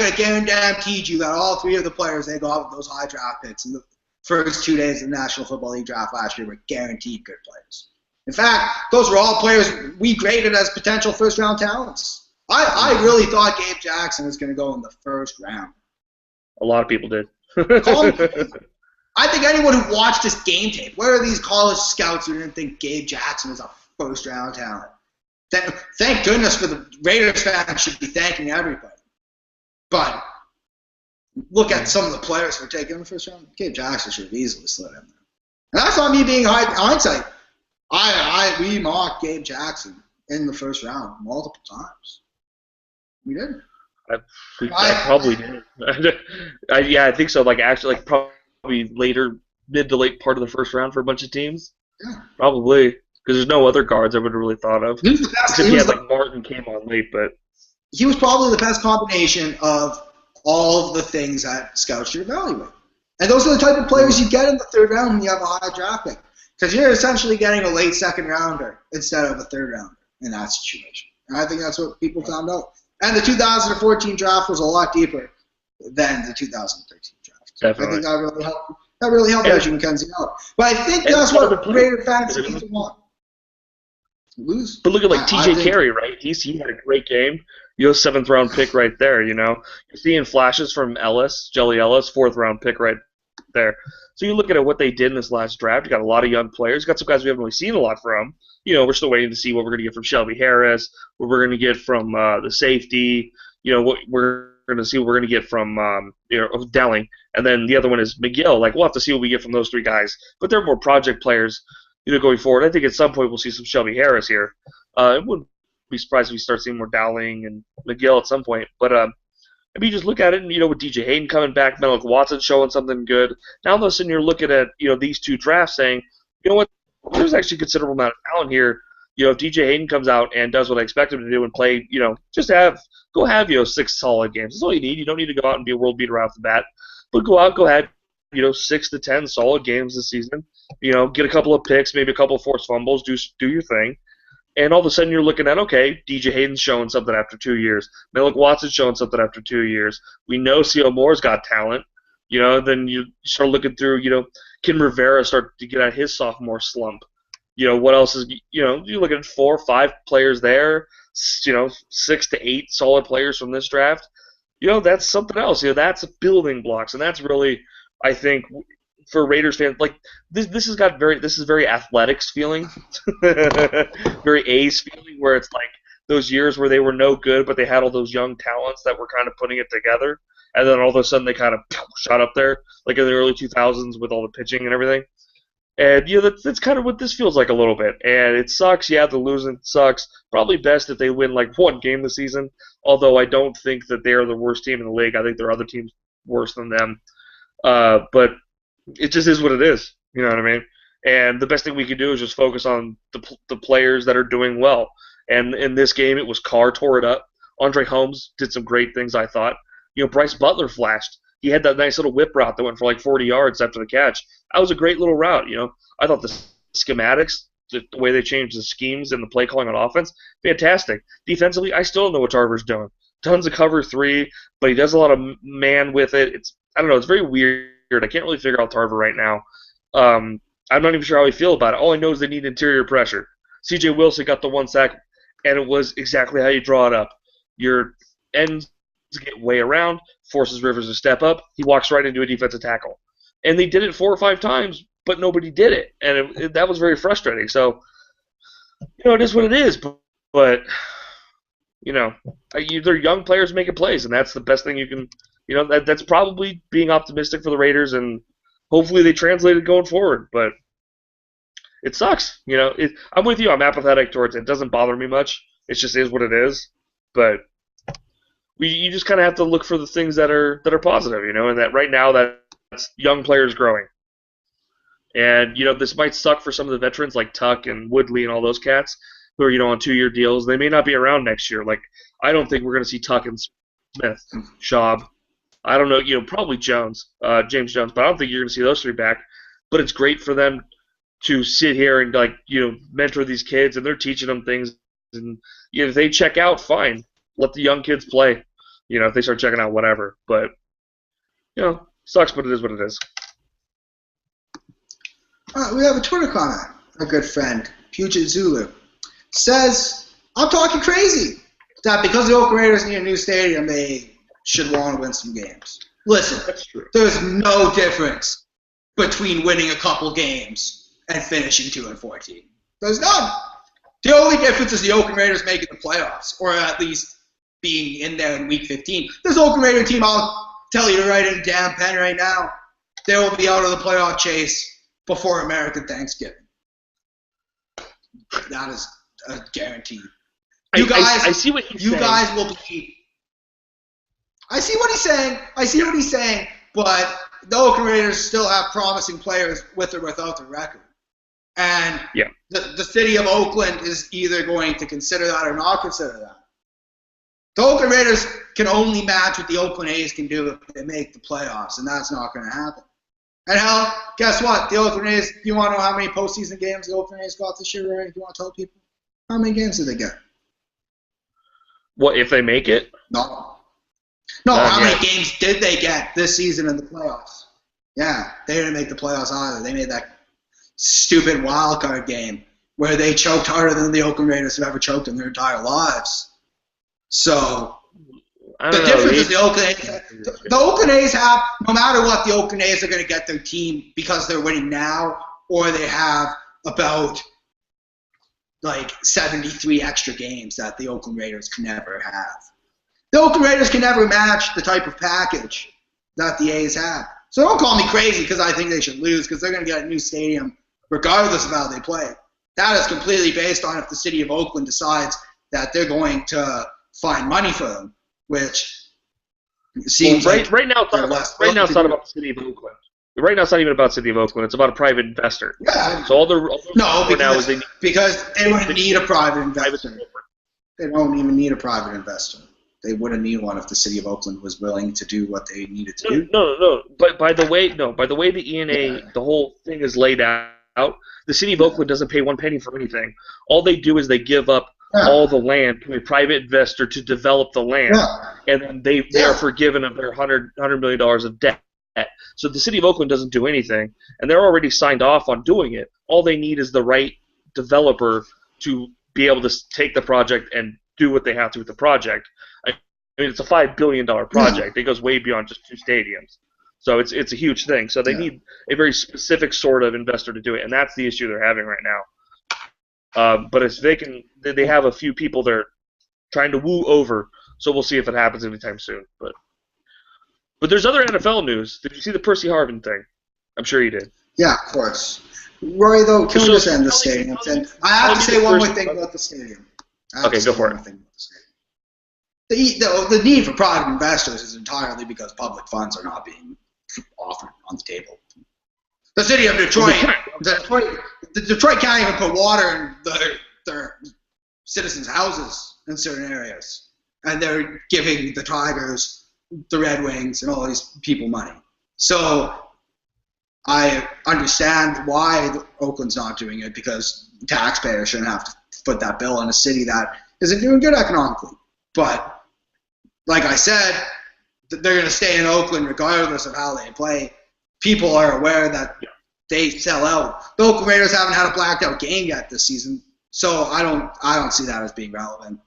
have guaranteed you that all 3 of the players they got with those high draft picks in the first 2 days of the National Football League draft last year were guaranteed good players. In fact, those were all players we graded as potential first-round talents. I really thought Gabe Jackson was going to go in the first round. A lot of people did. I think anyone who watched this game tape, where are these college scouts who didn't think Gabe Jackson was a first-round talent? Thank goodness for the Raiders fans should be thanking everybody. But look at some of the players who were taken in the first round. Gabe Jackson should have easily slid in there. And that's not me being hindsight. We mocked Gabe Jackson in the first round multiple times. We did. I probably did. I think so. Like actually, like probably later, mid to late part of the first round for a bunch of teams. Yeah. Probably because there's no other guards I would have really thought of. He was the best. Except he had like Martin came on late, but he was probably the best combination of all of the things that scouts should evaluate. And those are the type of players you get in the third round when you have a high draft pick. Because you're essentially getting a late second rounder instead of a third rounder in that situation. And I think that's what people found out. And the 2014 draft was a lot deeper than the 2013 draft. Definitely. I think that really helped Reggie McKenzie out. But I think that's what Raider fans need to want. Lose. But look at like TJ Carey, right? He had a great game. 7th round pick right there, You're seeing flashes from Jelly Ellis, 4th round pick right there. So you look at what they did in this last draft. You got a lot of young players. You got some guys we haven't really seen a lot from. We're still waiting to see what we're going to get from Shelby Harris, what we're going to get from the safety. What we're going to see what we're going to get from Dowling, and then the other one is McGill. Like we'll have to see what we get from those 3 guys. But they're more project players, going forward. I think at some point we'll see some Shelby Harris here. It wouldn't be surprised if we start seeing more Dowling and McGill at some point. But you just look at it, and with DJ Hayden coming back, Melik Watson showing something good. Now all of a sudden you're looking at these 2 drafts, saying, you know what, there's actually a considerable amount of talent here. If DJ Hayden comes out and does what I expect him to do and play, just go have 6 solid games. That's all you need. You don't need to go out and be a world beater off the bat, but go have 6 to 10 solid games this season. Get a couple of picks, maybe a couple of forced fumbles, do your thing. And all of a sudden you're looking at, okay, DJ Hayden's showing something after 2 years. Melik Watson's showing something after 2 years. We know C.O. Moore's got talent. Then you start looking through, can Rivera start to get out of his sophomore slump? What else is, you look at 4 or 5 players there, 6 to 8 solid players from this draft. That's something else. That's building blocks. And that's really, I think, for Raiders fans, like this is very athletics feeling, very A's feeling, where it's like those years where they were no good, but they had all those young talents that were kind of putting it together, and then all of a sudden they kind of shot up there, like in the early 2000s with all the pitching and everything. And that's kind of what this feels like a little bit. And it sucks. Yeah, the losing sucks. Probably best if they win like 1 game this season. Although I don't think that they are the worst team in the league. I think there are other teams worse than them. But it just is what it is. You know what I mean? And the best thing we can do is just focus on the players that are doing well. And in this game, it was Carr tore it up. Andre Holmes did some great things, I thought. Bryce Butler flashed. He had that nice little whip route that went for like 40 yards after the catch. That was a great little route. I thought the schematics, the way they changed the schemes and the play calling on offense, fantastic. Defensively, I still don't know what Tarver's doing. Tons of cover 3, but he does a lot of man with it. I don't know. It's very weird. I can't really figure out Tarver right now. I'm not even sure how I feel about it. All I know is they need interior pressure. C.J. Wilson got the 1 sack, and it was exactly how you draw it up. Your ends get way around, forces Rivers to step up. He walks right into a defensive tackle. And they did it 4 or 5 times, but nobody did it. And that was very frustrating. So, it is what it is. But they're young players making plays, and that's the best thing you can that's probably being optimistic for the Raiders, and hopefully they translate it going forward. But it sucks. I'm with you. I'm apathetic towards it. It doesn't bother me much. It just is what it is. But you just kind of have to look for the things that are positive, and that right now that's young players growing. And, this might suck for some of the veterans like Tuck and Woodley and all those cats who are, on 2-year deals. They may not be around next year. Like, I don't think we're going to see Tuck and Smith, Schaub. I don't know, probably Jones, James Jones, but I don't think you're going to see those 3 back. But it's great for them to sit here and, mentor these kids, and they're teaching them things. And if they check out, fine. Let the young kids play, if they start checking out, whatever. But, sucks, but it is what it is. We have a Twitter comment. A good friend, Puget Zulu, says, I'm talking crazy that because the Oakland Raiders need a new stadium, they should want to win some games. Listen, That's true. there's no difference between winning a couple games and finishing 2-14. There's none. The only difference is the Oakland Raiders making the playoffs, or at least being in there in Week 15. This Oakland Raider team, I'll tell you to write in a damn pen right now, they will be out of the playoff chase before American Thanksgiving. That is a guarantee. You guys, I see what he's saying. You guys will be. I see what he's saying. But the Oakland Raiders still have promising players with or without the record. And the city of Oakland is either going to consider that or not consider that. The Oakland Raiders can only match what the Oakland A's can do if they make the playoffs, and that's not going to happen. And hell, guess what? The Oakland A's, you want to know how many postseason games the Oakland A's got this year, Rory? You want to tell people? How many games did they get? What, if they make it? No, how many games did they get this season in the playoffs? Yeah, they didn't make the playoffs either. They made that stupid wild card game where they choked harder than the Oakland Raiders have ever choked in their entire lives. So the difference is the Oakland A's have, no matter what, the Oakland A's are going to get their team because they're winning now, or they have about like 73 extra games that the Oakland Raiders can never have. The Oakland Raiders can never match the type of package that the A's have. So don't call me crazy because I think they should lose, because they're going to get a new stadium regardless of how they play. That is completely based on if the city of Oakland decides that they're going to find money for them, which seems right now it's not about the city of Oakland. Right now it's not even about the city of Oakland. It's about a private investor. Yeah. So because they wouldn't need a private investor. They don't even need a private investor. They wouldn't need one if the city of Oakland was willing to do what they needed to do. No. But by the way the ENA, the whole thing is laid out, the city of Oakland doesn't pay one penny for anything. All they do is they give up all the land to a private investor to develop the land, and then they are forgiven of their $100 million of debt. So the city of Oakland doesn't do anything, and they're already signed off on doing it. All they need is the right developer to be able to take the project and do what they have to with the project. I mean, it's a $5 billion project. It goes way beyond just 2 stadiums. So it's a huge thing. So they need a very specific sort of investor to do it, and that's the issue they're having right now. But if they have a few people they're trying to woo over. So we'll see if it happens anytime soon. But there's other NFL news. Did you see the Percy Harvin thing? I'm sure you did. Yeah, of course. Rory, though, can we just end the stadium? I have to say one more thing about the stadium. Okay, go for it. The need for private investors is entirely because public funds are not being offered on the table. The city of Detroit, Detroit can't even put water in their citizens' houses in certain areas, and they're giving the Tigers, the Red Wings, and all these people money. So I understand why Oakland's not doing it, because taxpayers shouldn't have to foot that bill in a city that isn't doing good economically. But like I said, they're going to stay in Oakland regardless of how they play. People are aware that they sell out. The Oakland Raiders haven't had a blacked out game yet this season, so I don't see that as being relevant.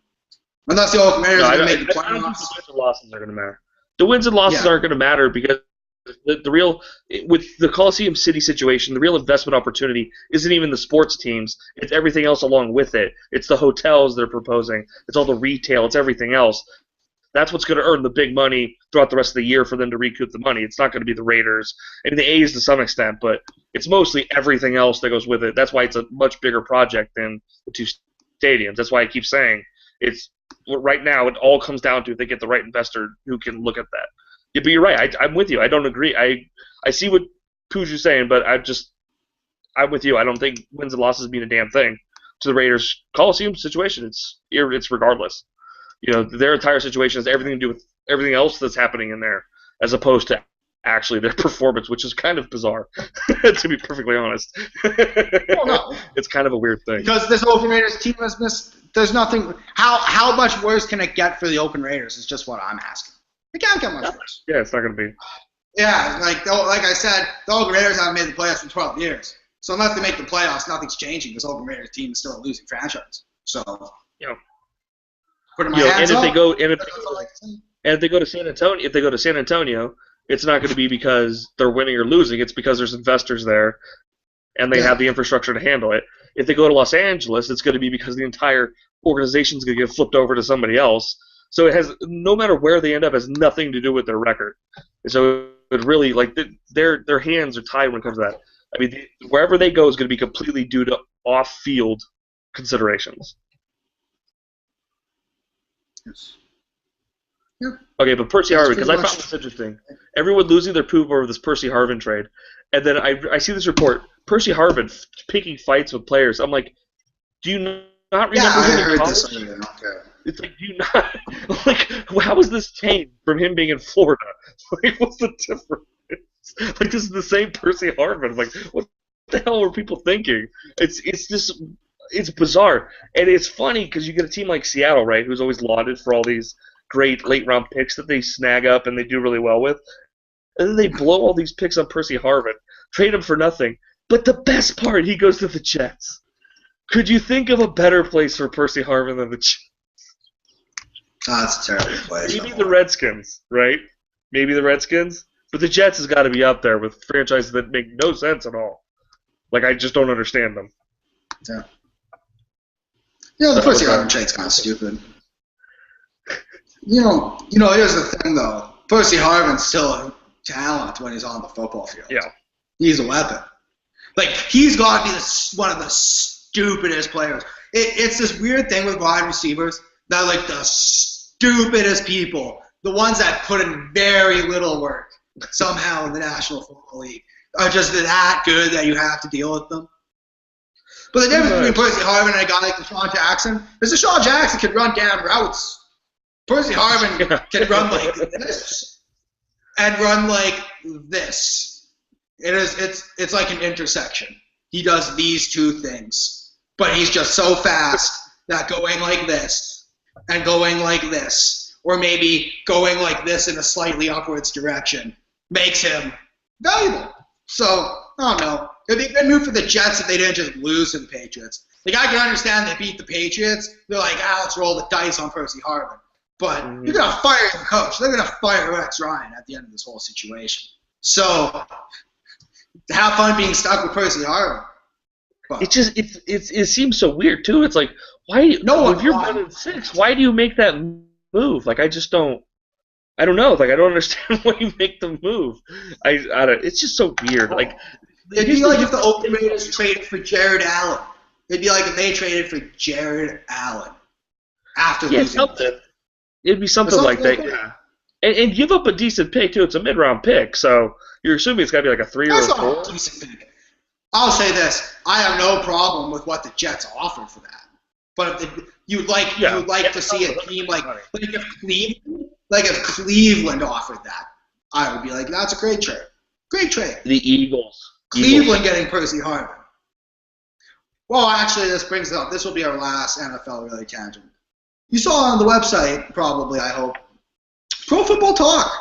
Unless the Oakland Raiders are going to make the playoffs. I don't think the wins and losses are going to matter. The wins and losses aren't going to matter because the real, with the Coliseum City situation, the real investment opportunity isn't even the sports teams. It's everything else along with it. It's the hotels they're proposing. It's all the retail. It's everything else. That's what's going to earn the big money throughout the rest of the year for them to recoup the money. It's not going to be the Raiders. I mean, the A's to some extent, but it's mostly everything else that goes with it. That's why it's a much bigger project than the 2 stadiums. That's why I keep saying it's right now. It all comes down to if they get the right investor who can look at that. Yeah, but you're right. I'm with you. I don't agree. I see what Puju's saying, but I'm with you. I don't think wins and losses mean a damn thing to the Raiders Coliseum situation. It's regardless. You know, their entire situation has everything to do with everything else that's happening in there, as opposed to actually their performance, which is kind of bizarre, to be perfectly honest. Well, no. It's kind of a weird thing. Because this Oakland Raiders team has missed. There's nothing. How much worse can it get for the Oakland Raiders? Is just what I'm asking. It can't get much worse. Yeah, it's not going to be. Yeah, like I said, the Oakland Raiders haven't made the playoffs in 12 years. So unless they make the playoffs, nothing's changing. This Oakland Raiders team is still a losing franchise. So, putting my hands up. If they go to San Antonio, it's not going to be because they're winning or losing. It's because there's investors there, and they have the infrastructure to handle it. If they go to Los Angeles, it's going to be because the entire organization is going to get flipped over to somebody else. So it has, no matter where they end up, has nothing to do with their record. So it really, like, their hands are tied when it comes to that. I mean, wherever they go is going to be completely due to off-field considerations. Yes. Yep. Okay, but Percy Harvin, because I found this interesting. Everyone losing their poop over this Percy Harvin trade, and then I see this report, Percy Harvin picking fights with players. I'm like, do you not remember him in college? This okay. It's like, do you not, like, how was this changed from him being in Florida? Like, what's the difference? Like, this is the same Percy Harvin. Like, what the hell were people thinking? It's bizarre. And it's funny because you get a team like Seattle, right, who's always lauded for all these great late-round picks that they snag up and they do really well with. And then they blow all these picks on Percy Harvin, trade him for nothing. But the best part, he goes to the Jets. Could you think of a better place for Percy Harvin than the Jets? Oh, that's a terrible place. Maybe the Redskins, right? Maybe the Redskins. But the Jets has got to be up there with franchises that make no sense at all. Like, I just don't understand them. Yeah. You know, the Percy Harvin trade's kind of stupid. You know, here's the thing, though. Percy Harvin's still a talent when he's on the football field. Yeah. He's a weapon. Like, he's got to be one of the stupidest players. It's this weird thing with wide receivers that, like, the stupidest people, the ones that put in very little work somehow in the National Football League, are just that good that you have to deal with them. But the difference between Percy Harvin and a guy like Deshaun Jackson is Deshaun Jackson can run damn routes. Percy Harvin can run like this and run like this. It's like an intersection. He does these two things, but he's just so fast that going like this and going like this, or maybe going like this in a slightly upwards direction, makes him valuable. So, I don't know. It'd be a good move for the Jets if they didn't just lose to the Patriots. Like, I can understand they beat the Patriots. They're like, let's roll the dice on Percy Harvin. But you're going to fire your coach. They're going to fire Rex Ryan at the end of this whole situation. So, have fun being stuck with Percy Harvin. But It seems so weird, too. It's like, why? If you're 1-6, why do you make that move? Like, I just don't. I don't know. Like, I don't understand why you make the move. I don't. It's just so weird. Like, it'd be like if the Oakland Raiders traded for Jared Allen. It'd be like if they traded for Jared Allen after losing. Something. It'd be something like that. Yeah. And give up a decent pick too. It's a mid-round pick, so you're assuming it's got to be like a 3 or a 4. That's not a decent pick. I'll say this: I have no problem with what the Jets offered for that. But if you'd like to see a team like if Cleveland offered that, I would be like, that's a great trade. Great trade. The Eagles. Cleveland getting Percy Harvin. Well, actually, this brings up. This will be our last NFL really tangent. You saw on the website, probably, I hope, Pro Football Talk,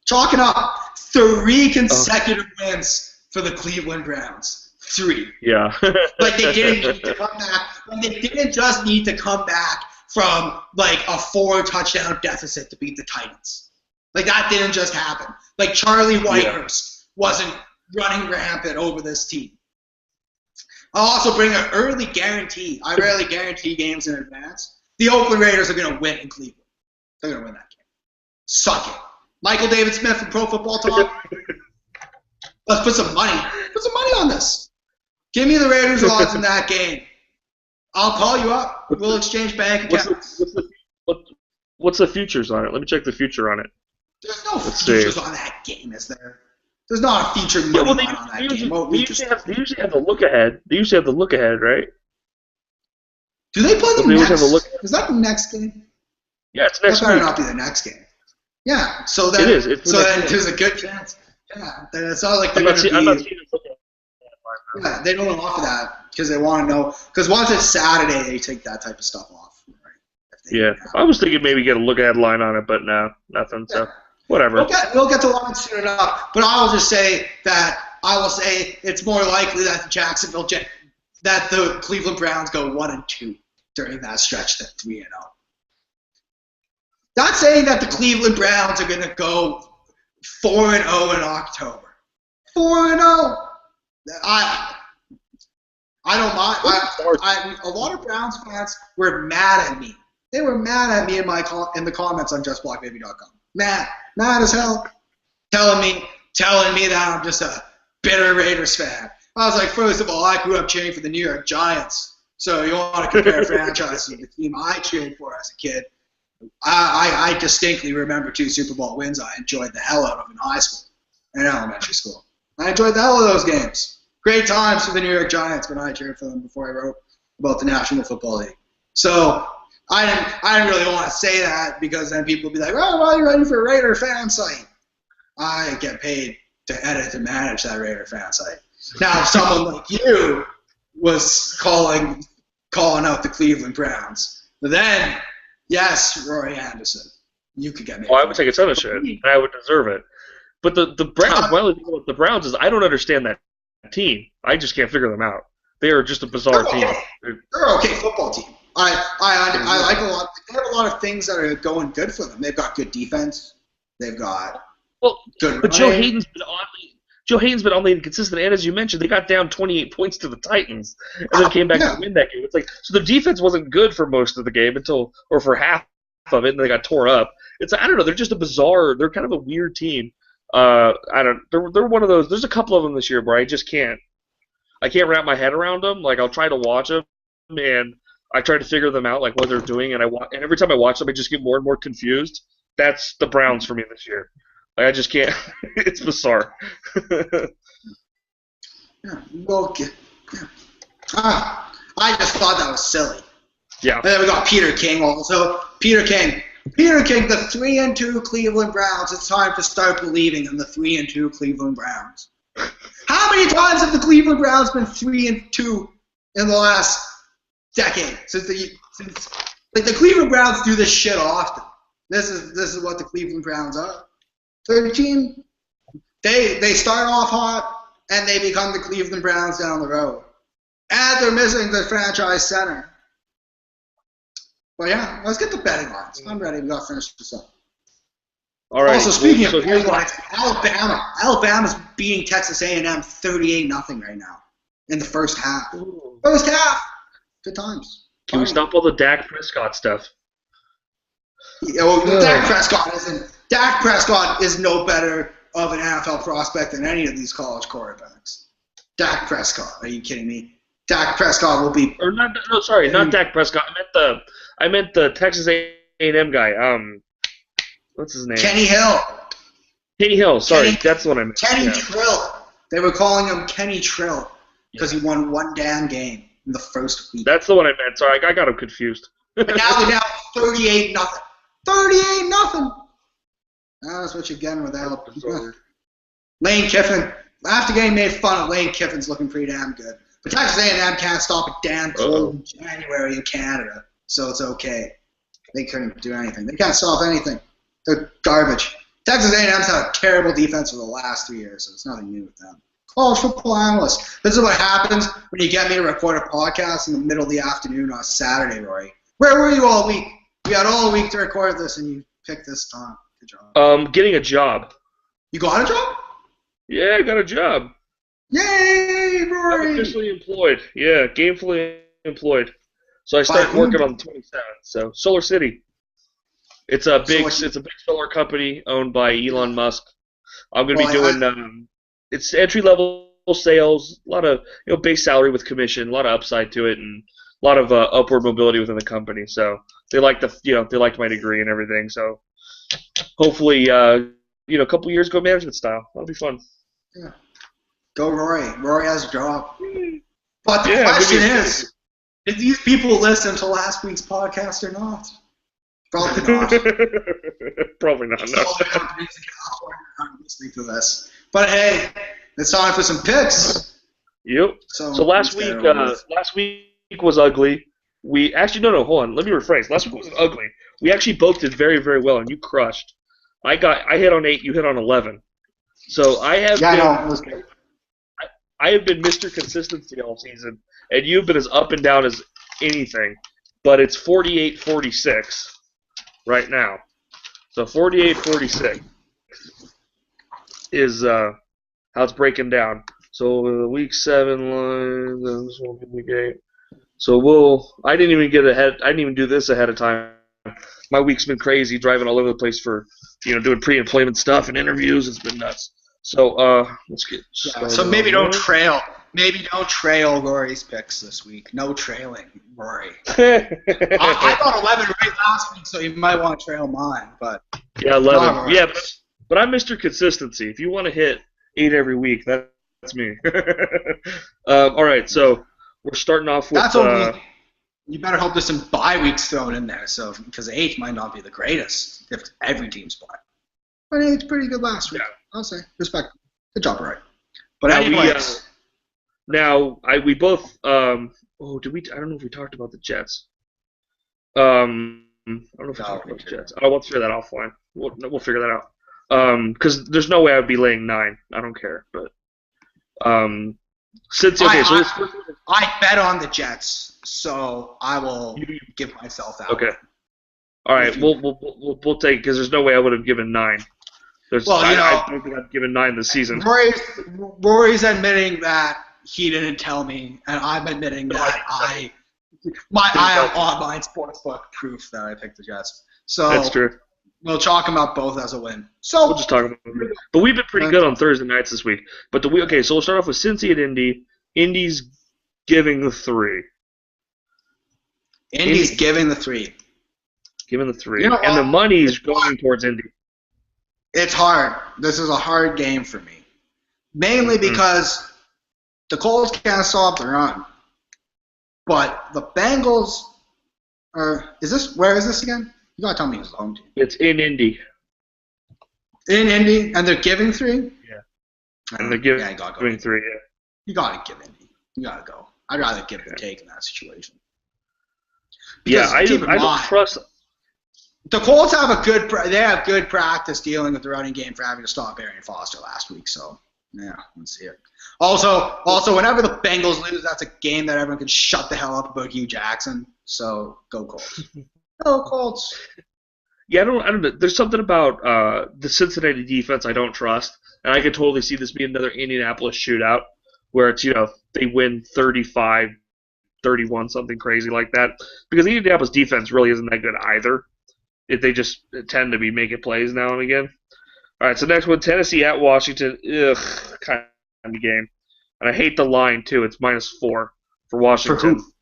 chalking up 3 consecutive wins for the Cleveland Browns. 3. Yeah. Like, they didn't need to come back. And they didn't just need to come back from, like, a 4-touchdown deficit to beat the Titans. Like, that didn't just happen. Like, Charlie Whitehurst wasn't running rampant over this team. I'll also bring an early guarantee. I rarely guarantee games in advance. The Oakland Raiders are going to win in Cleveland. They're going to win that game. Suck it. Michael David Smith from Pro Football Talk. Let's put some money. Put some money on this. Give me the Raiders odds in that game. I'll call you up. We'll exchange bank accounts. What's the futures on it? Let me check the future on it. There's no futures on that game, is there? There's not a feature money on that game. They usually have the look ahead. They usually have the look ahead, right? Do they play the next? Is that the next game? Yeah, it's next week. That better not be the next game. Yeah, so then, it is. There's a good chance. Yeah, then it's not like they're going to be. I'm not seeing it. Yeah, they don't offer that because they want to know. Because once it's Saturday, they take that type of stuff off. Right? Yeah, I was thinking maybe get a look ahead line on it, but no, nothing. So whatever. We'll get to line soon enough. But I will just say that it's more likely that the Cleveland Browns go 1-2 during that stretch than 3-0. Not saying that the Cleveland Browns are going to go 4-0 in October. 4-0. I don't mind. A lot of Browns fans were mad at me. They were mad at me in the comments on JustBlockBaby.com. Mad as hell, telling me that I'm just a bitter Raiders fan. I was like, first of all, I grew up cheering for the New York Giants, so you want to compare franchises with the team I cheered for as a kid. I distinctly remember 2 Super Bowl wins I enjoyed the hell out of in high school and elementary school. I enjoyed the hell of those games. Great times for the New York Giants when I cheered for them before I wrote about the National Football League. So I didn't really want to say that because then people would be like, oh, well, you're writing for a Raider fan site. I get paid to edit and manage that Raider fan site. Now, if someone like you was calling out the Cleveland Browns, then, yes, Rory Anderson, you could get me. Oh, I would take a ton of shit, and I would deserve it. But the Browns, my only thing with the Browns is I don't understand that team. I just can't figure them out. They are just a bizarre team. They're an okay football team. I like a lot. They have a lot of things that are going good for them. They've got good defense. They've got good. But Joe Hayden's been oddly inconsistent, and as you mentioned, they got down 28 points to the Titans, and then came back to win that game. It's like so the defense wasn't good for most of the game for half of it, and they got tore up. I don't know. They're just a bizarre. They're kind of a weird team. They're one of those. There's a couple of them this year where I just can't. I can't wrap my head around them. Like I'll try to watch them, and I try to figure them out, like what they're doing, and every time I watch them, I just get more and more confused. That's the Browns for me this year. Like I just can't. It's bizarre. I just thought that was silly. Yeah. And then we got Peter King also. Peter King, the 3-2 Cleveland Browns. It's time to start believing in the 3-2 Cleveland Browns. How many times have the Cleveland Browns been 3-2 in the last decade? Since the Cleveland Browns do this shit often. This is what the Cleveland Browns are. 13. They start off hot and they become the Cleveland Browns down the road. And they're missing the franchise center. But yeah, let's get the betting lines. I'm ready. We got to finish this up. All right. Also, speaking of betting lines, Alabama's beating Texas A&M 38-0 right now in the first half. Ooh. First half. Good times. Can we stop all the Dak Prescott stuff? Yeah, well, Dak Prescott is no better of an NFL prospect than any of these college quarterbacks. Dak Prescott. Are you kidding me? Dak Prescott will be. Or not? No, sorry, not Dak Prescott. I meant the Texas A&M guy. What's his name? Kenny Hill. Kenny Hill. Sorry, that's the one I meant. Kenny Trill. They were calling him Kenny Trill because he won one damn game in the first week. That's the one I meant. Sorry, I got him confused. But now they're down 38-0. 38-0. That's what you're getting with Alabama. Lane Kiffin. After getting made fun of, Lane Kiffin's looking pretty damn good. But Texas A&M can't stop a damn cold in January in Canada, so it's okay. They couldn't do anything. They can't stop anything. They're garbage. Texas A&M's had a terrible defense for the last 3 years, so it's nothing new with them. College football analyst. This is what happens when you get me to record a podcast in the middle of the afternoon on a Saturday, Rory. Where were you all week? We had all week to record this, and you picked this time. Good job. Getting a job. You got a job? Yeah, I got a job. Yay, Rory! I'm officially employed. Yeah, gainfully employed. So I start working on the 27th. So Solar City. It's a big solar company owned by Elon Musk. I'm going to be doing it's entry level sales, a lot of base salary with commission, a lot of upside to it, and a lot of upward mobility within the company. So they like they liked my degree and everything. So hopefully a couple years go management style. That'll be fun. Yeah. Go Rory. Rory has a job. But the question is, did these people listen to last week's podcast or not? Probably not. Probably not. No. All the companies in California aren't listening to this. But hey, it's time for some picks. Yep. So last week was ugly. We actually no, hold on. Let me rephrase. Last week wasn't ugly. We actually both did very, very well, and you crushed. I hit on 8. You hit on 11. So I have I have been Mr. Consistency all season, and you've been as up and down as anything. But it's 48-46 right now. So 48-46. is how it's breaking down. So week 7 line, this won't be week 8. So I didn't even get ahead. I didn't even do this ahead of time. My week's been crazy, driving all over the place for, doing pre-employment stuff and interviews. It's been nuts. So let's get started. So maybe don't trail. Maybe don't trail Rory's picks this week. No trailing, Rory. I got 11 right last week, so you might want to trail mine. But yeah, 11. Yeah, but I'm Mr. Consistency. If you want to hit 8 every week, that's me. All right, so we're starting off with. That's a week. You better hope there's some bye weeks thrown in there, so because 8 might not be the greatest if every team's bye. But 8's pretty good last week. Yeah. I'll say respect. Good job, Rory. But anyways. We both did we? I don't know if we talked about the Jets. I don't know if we talked about the Jets. I want to figure that out offline. We'll figure that out. Because there's no way I would be laying 9. I don't care. But I bet on the Jets, so I will give myself that. Okay. All right. We'll take it because there's no way I would have given 9. I don't think I've given 9 this season. Rory's admitting that he didn't tell me, and I'm admitting that I have online sportsbook proof that I picked the Jets. So that's true. We'll chalk them up both as a win. So we'll just talk about it. But we've been pretty good on Thursday nights this week. But so we'll start off with Cincy at Indy. Indy's giving the 3. Indy's giving the 3. Giving the 3. And the money's going towards Indy. It's hard. This is a hard game for me. Mainly because the Colts can't stop the run. But the Bengals where is this again? You gotta tell me who's the home team. It's in Indy. In Indy, and they're giving 3? Yeah. And they're giving 3, yeah. You gotta give Indy. You gotta go. I'd rather give the take in that situation. Because I don't trust. The Colts have good practice dealing with the running game for having to stop Arian Foster last week. So yeah, let's see it. Also, whenever the Bengals lose, that's a game that everyone can shut the hell up about Hugh Jackson. So go Colts. Go Colts. Yeah, I don't know. There's something about the Cincinnati defense I don't trust, and I could totally see this being another Indianapolis shootout where it's they win 35-31, something crazy like that. Because the Indianapolis defense really isn't that good either. They just tend to be making plays now and again. All right, so next one, Tennessee at Washington. Kind of game. And I hate the line, too. It's -4 for Washington. For who?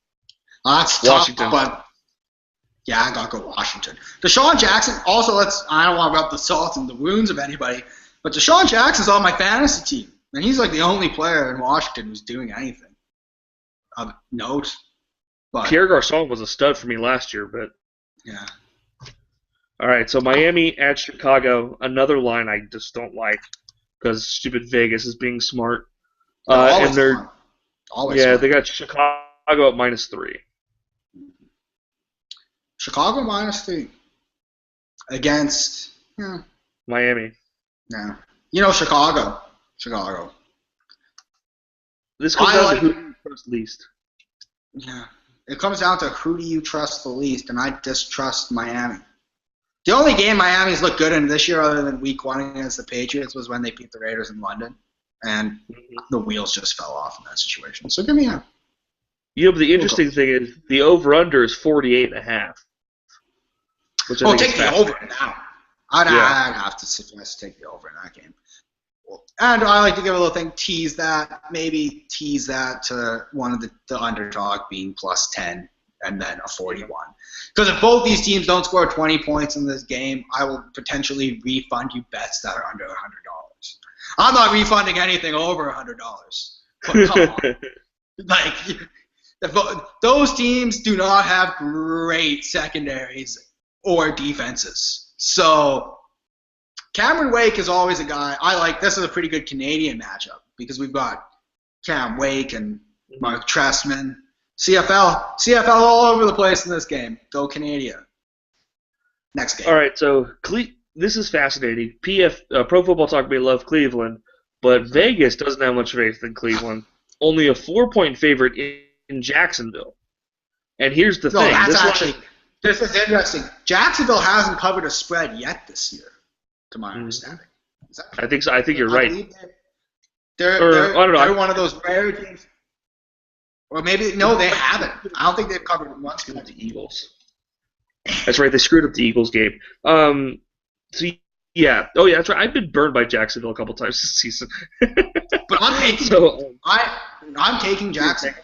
That's Washington. Tough, but yeah, I got to go Washington. Deshaun Jackson, also, I don't want to rub the salt in the wounds of anybody, but Deshaun Jackson's on my fantasy team. And he's like the only player in Washington who's doing anything of note. But Pierre Garçon was a stud for me last year, but yeah. All right, so Miami at Chicago, another line I just don't like because stupid Vegas is being smart. They got Chicago at -3. Chicago -3 against Miami. Yeah, Chicago. This comes down to who you trust least. Yeah, it comes down to who do you trust the least, and I distrust Miami. The only game Miami's looked good in this year other than week 1 against the Patriots was when they beat the Raiders in London. And the wheels just fell off in that situation. So give me a... But the interesting thing is the over-under is 48.5. Take the over now. I'd have to suggest take the over in that game. And I like to give a little thing, tease that to one of the underdog being +10. And then a 41. Because if both these teams don't score 20 points in this game, I will potentially refund you bets that are under $100. I'm not refunding anything over $100. But come on. Those teams do not have great secondaries or defenses. So Cameron Wake is always a guy I like. This is a pretty good Canadian matchup because we've got Cam Wake and Mark Trestman. CFL all over the place in this game. Go Canada. Next game. All right, so this is fascinating. Pro Football Talk may love Cleveland, but Vegas doesn't have much faith in Cleveland. Only a 4-point favorite in Jacksonville. And here's the thing. This is interesting. Jacksonville hasn't covered a spread yet this year, to my understanding. I think so. I think you're I right. believe I don't know. They're one of those rare teams. Or maybe no, they haven't. I don't think they've covered it once. The Eagles. That's right. They screwed up the Eagles game. So yeah. Oh yeah, that's right. I've been burned by Jacksonville a couple times this season. But I'm taking. So I'm taking Jackson.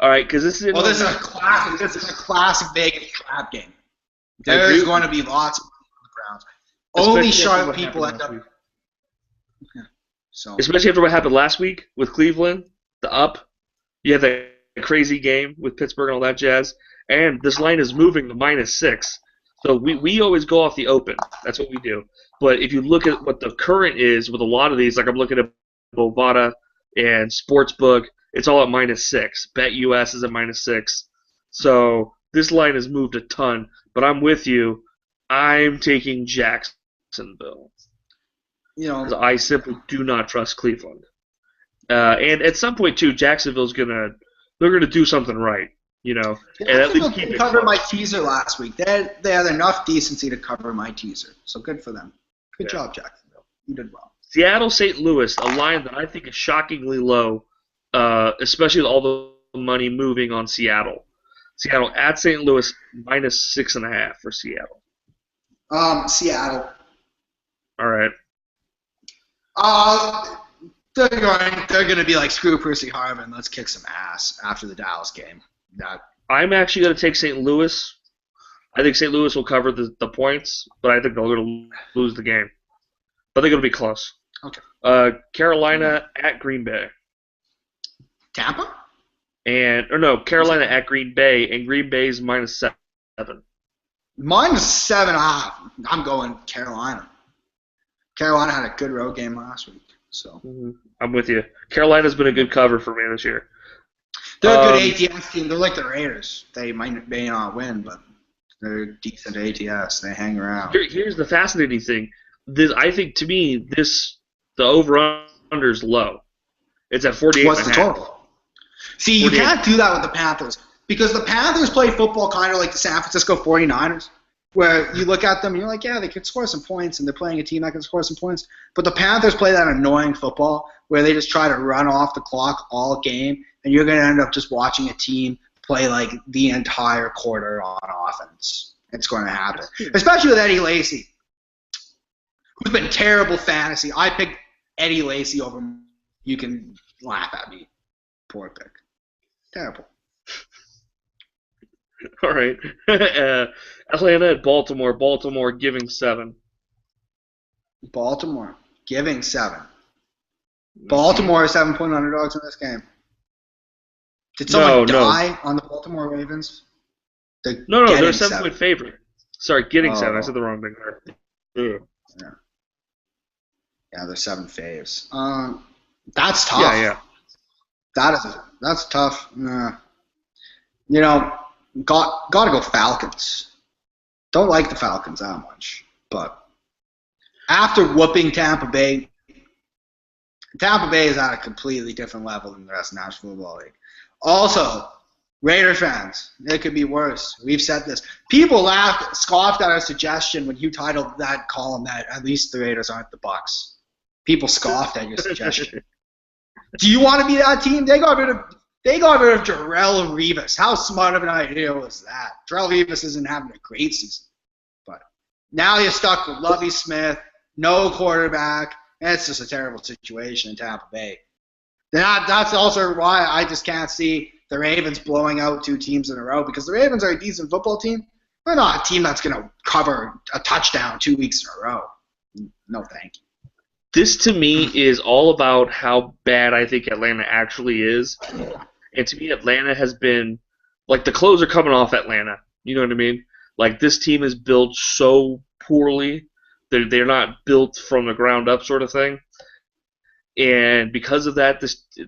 all right, because this is. Well, this is a classic. This is a classic Vegas trap game. There's going to be lots of the Browns. Only sharp people end up. Yeah. So. Especially after what happened last week with Cleveland, the up. You have that crazy game with Pittsburgh and all that jazz, and this line is moving to -6. So we always go off the open. That's what we do. But if you look at what the current is with a lot of these, like I'm looking at Bovada and Sportsbook, it's all at -6. BetUS is at -6. So this line has moved a ton. But I'm with you. I'm taking Jacksonville. Because I simply do not trust Cleveland. And at some point too, Jacksonville's they're gonna do something right, and at least keep it covered close. my teaser last week. They had enough decency to cover my teaser, so good for them. Good job, Jacksonville. You did well. Seattle, St. Louis, a line that I think is shockingly low, especially with all the money moving on Seattle. Seattle at St. Louis -6.5 for Seattle. Seattle. All right. They're going to be like, screw Percy Harvin, let's kick some ass after the Dallas game. I'm actually going to take St. Louis. I think St. Louis will cover the points, but I think they're going to lose the game. But they're going to be close. Okay. Carolina at Green Bay. Tampa? Carolina at Green Bay, and Green Bay's -7. -7.5. I'm going Carolina. Carolina had a good road game last week. So I'm with you. Carolina's been a good cover for me this year. They're a good ATS team. They're like the Raiders. They may not win, but they're decent ATS. They hang around. Here's the fascinating thing. I think to me the over/under is low. It's at 48.5. What's the total? See, you can't do that with the Panthers because the Panthers play football kind of like the San Francisco 49ers. Where you look at them and you're like, yeah, they could score some points, and they're playing a team that can score some points. But the Panthers play that annoying football where they just try to run off the clock all game, and you're going to end up just watching a team play like the entire quarter on offense. It's going to happen. Especially with Eddie Lacy, who's been terrible fantasy. I picked Eddie Lacy over. You can laugh at me. Poor pick. Terrible. All right. Atlanta at Baltimore. Baltimore giving 7. Baltimore giving 7. Baltimore is 7-point underdogs in this game. Did someone die on the Baltimore Ravens? No, they're a 7-point favorite. Sorry, getting 7. I said the wrong thing there. Yeah, they're 7 faves. That's tough. Yeah. That's tough. Gotta go Falcons. Don't like the Falcons that much, but after whooping Tampa Bay is at a completely different level than the rest of the National Football League. Also, Raider fans, it could be worse. We've said this. People scoffed at our suggestion when you titled that column that at least the Raiders aren't the Bucs. People scoffed at your suggestion. Do you want to be that team? They got rid of Darrelle Revis. How smart of an idea was that? Darrelle Revis isn't having a great season. But now you're stuck with Lovie Smith, no quarterback, and it's just a terrible situation in Tampa Bay. That's also why I just can't see the Ravens blowing out 2 teams in a row, because the Ravens are a decent football team. They're not a team that's going to cover a touchdown 2 weeks in a row. No, thank you. This, to me, is all about how bad I think Atlanta actually is. And to me, Atlanta has been – like, the clothes are coming off Atlanta. You know what I mean? Like, this team is built so poorly. They're not built from the ground up sort of thing. And because of that,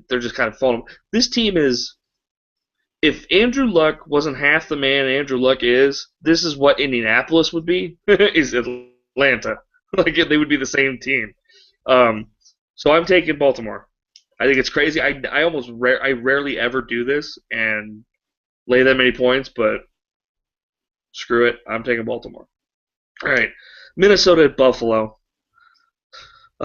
they're just kind of falling. This team is – if Andrew Luck wasn't half the man Andrew Luck is, this is what Indianapolis would be, is Atlanta. Like, they would be the same team. So I'm taking Baltimore. I think it's crazy. I rarely ever do this and lay that many points, but screw it. I'm taking Baltimore. All right, Minnesota at Buffalo.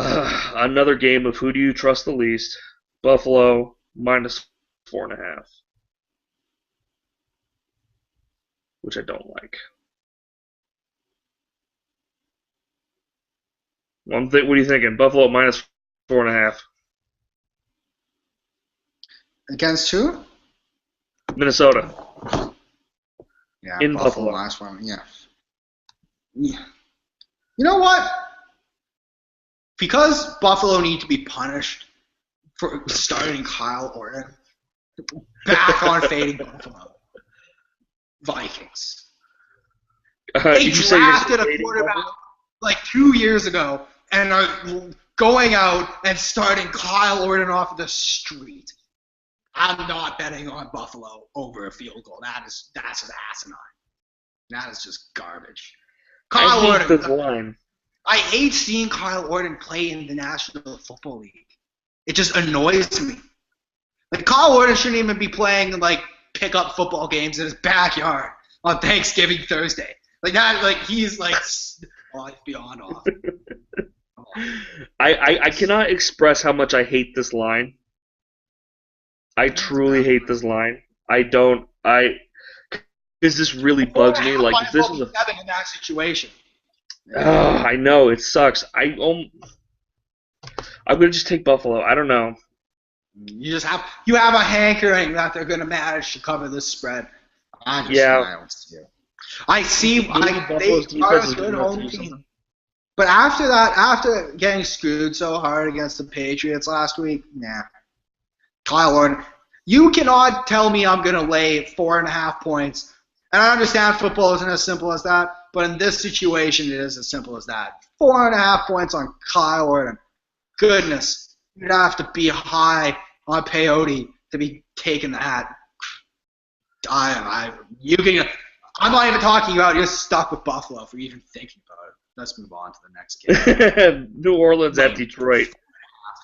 Another game of who do you trust the least? Buffalo -4.5, which I don't like. What are you thinking? Buffalo -4.5. Against who? Minnesota. Yeah, In Buffalo Buffalo. last one. Yeah. You know what? Because Buffalo need to be punished for starting Kyle Orton, back on fading Buffalo. Vikings. They Did you say you're drafted a fading quarterback Buffalo? like 2 years ago and are going out and starting Kyle Orton off the street. I'm not betting on Buffalo over a field goal. That's just asinine. That is just garbage. Kyle I hate Orton. this line. I hate seeing Kyle Orton play in the National Football League. It just annoys me. Like, Kyle Orton shouldn't even be playing like pickup football games in his backyard on Thanksgiving Thursday. Like that. Like he's like, oh, it's beyond off. I cannot express how much I hate this line. I truly hate this line. Because this really bugs me. Like, if this was a... in that situation. I know, it sucks. I'm going to just take Buffalo. I don't know. You have a hankering that they're going to manage to cover this spread. I don't see it. I see they are a good home team. But after getting screwed so hard against the Patriots last week, nah. Kyle Orton, you cannot tell me I'm going to lay 4.5 points. And I understand football isn't as simple as that, but in this situation, it is as simple as that. 4.5 points on Kyle Orton. Goodness, you'd have to be high on peyote to be taking that. I'm not even talking about you're stuck with Buffalo for even thinking about it. Let's move on to the next game. New Orleans at Detroit.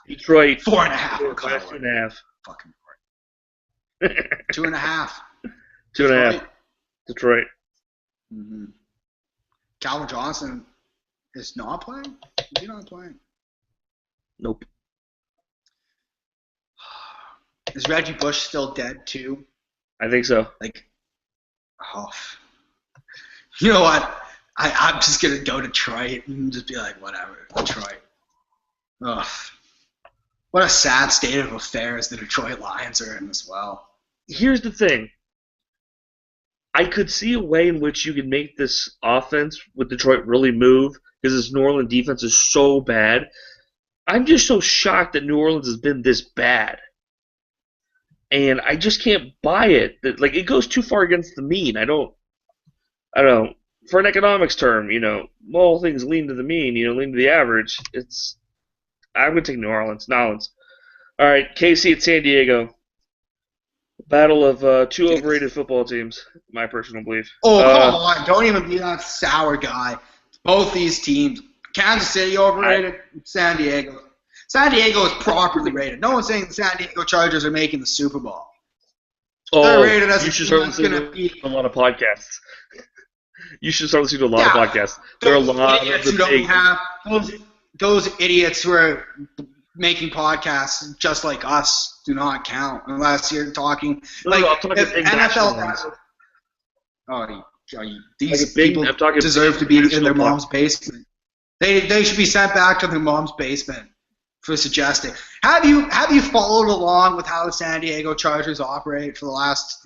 Detroit 4.5. 2.5. Fucking 2.5. 2.5. Detroit. Mm-hmm. Calvin Johnson is not playing? Is he not playing? Nope. Is Reggie Bush still dead too? I think so. Like, oh. You know what? I'm just going to go Detroit and just be like, whatever, Detroit. Ugh. What a sad state of affairs the Detroit Lions are in as well. Here's the thing. I could see a way in which you could make this offense with Detroit really move because this New Orleans defense is so bad. I'm just so shocked that New Orleans has been this bad. And I just can't buy it. Like, it goes too far against the mean. I don't know. For an economics term, all things lean to the mean, lean to the average. I'm going to take New Orleans. Nolans. All right, KC at San Diego. Battle of two overrated football teams, my personal belief. Oh, come on. Don't even be that sour guy. Both these teams. Kansas City overrated, San Diego. San Diego is properly rated. No one's saying the San Diego Chargers are making the Super Bowl. They're rated as you should start listening to a lot of podcasts. You should start listening to a lot of podcasts. There are a lot of idiots who don't have those idiots who are making podcasts just like us do not count unless you're talking like if NFL guys. These people deserve to be in their mom's basement. They should be sent back to their mom's basement for suggesting. Have you followed along with how the San Diego Chargers operate for the last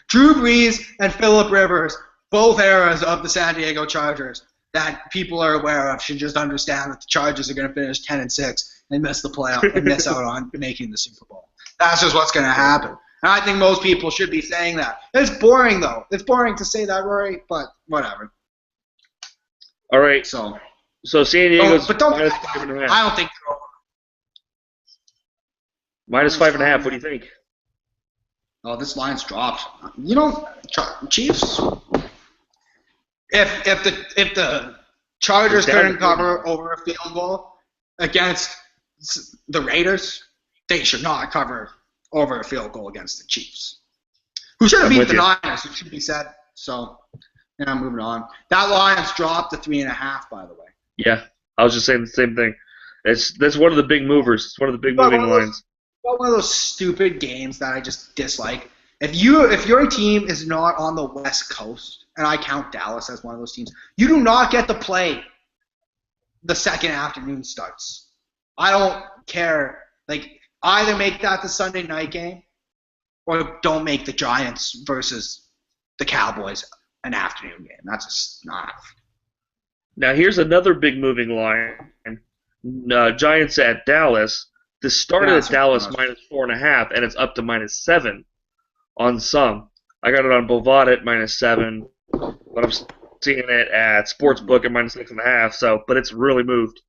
Drew Brees and Phillip Rivers, both eras of the San Diego Chargers that people are aware of, should just understand that the Chargers are going to finish 10-6 and miss the playoff and miss out on making the Super Bowl. That's just what's going to happen. And I think most people should be saying that. It's boring, though. It's boring to say that, Rory, but whatever. All right. So San Diego's but don't minus 5.5. I don't think they're over. Minus 5.5. What do you think? Oh, this line's dropped. Chiefs. If the Chargers couldn't cover over a field goal against the Raiders, they should not cover over a field goal against the Chiefs, who should have beat the Niners. It should be said. So, moving on. That line's dropped to 3.5, by the way. Yeah. I was just saying the same thing. That's one of the big movers. It's one of the big moving lines. One of those stupid games that I just dislike. If your team is not on the West Coast, and I count Dallas as one of those teams, you do not get to play the second afternoon starts. I don't care. Like, either make that the Sunday night game, or don't make the Giants versus the Cowboys an afternoon game. That's just not. Now here's another big moving line. Giants at Dallas. This started at Dallas -4.5, and it's up to -7 on some. I got it on Bovada at -7, but I'm seeing it at Sportsbook at -6.5. So, but it's really moved,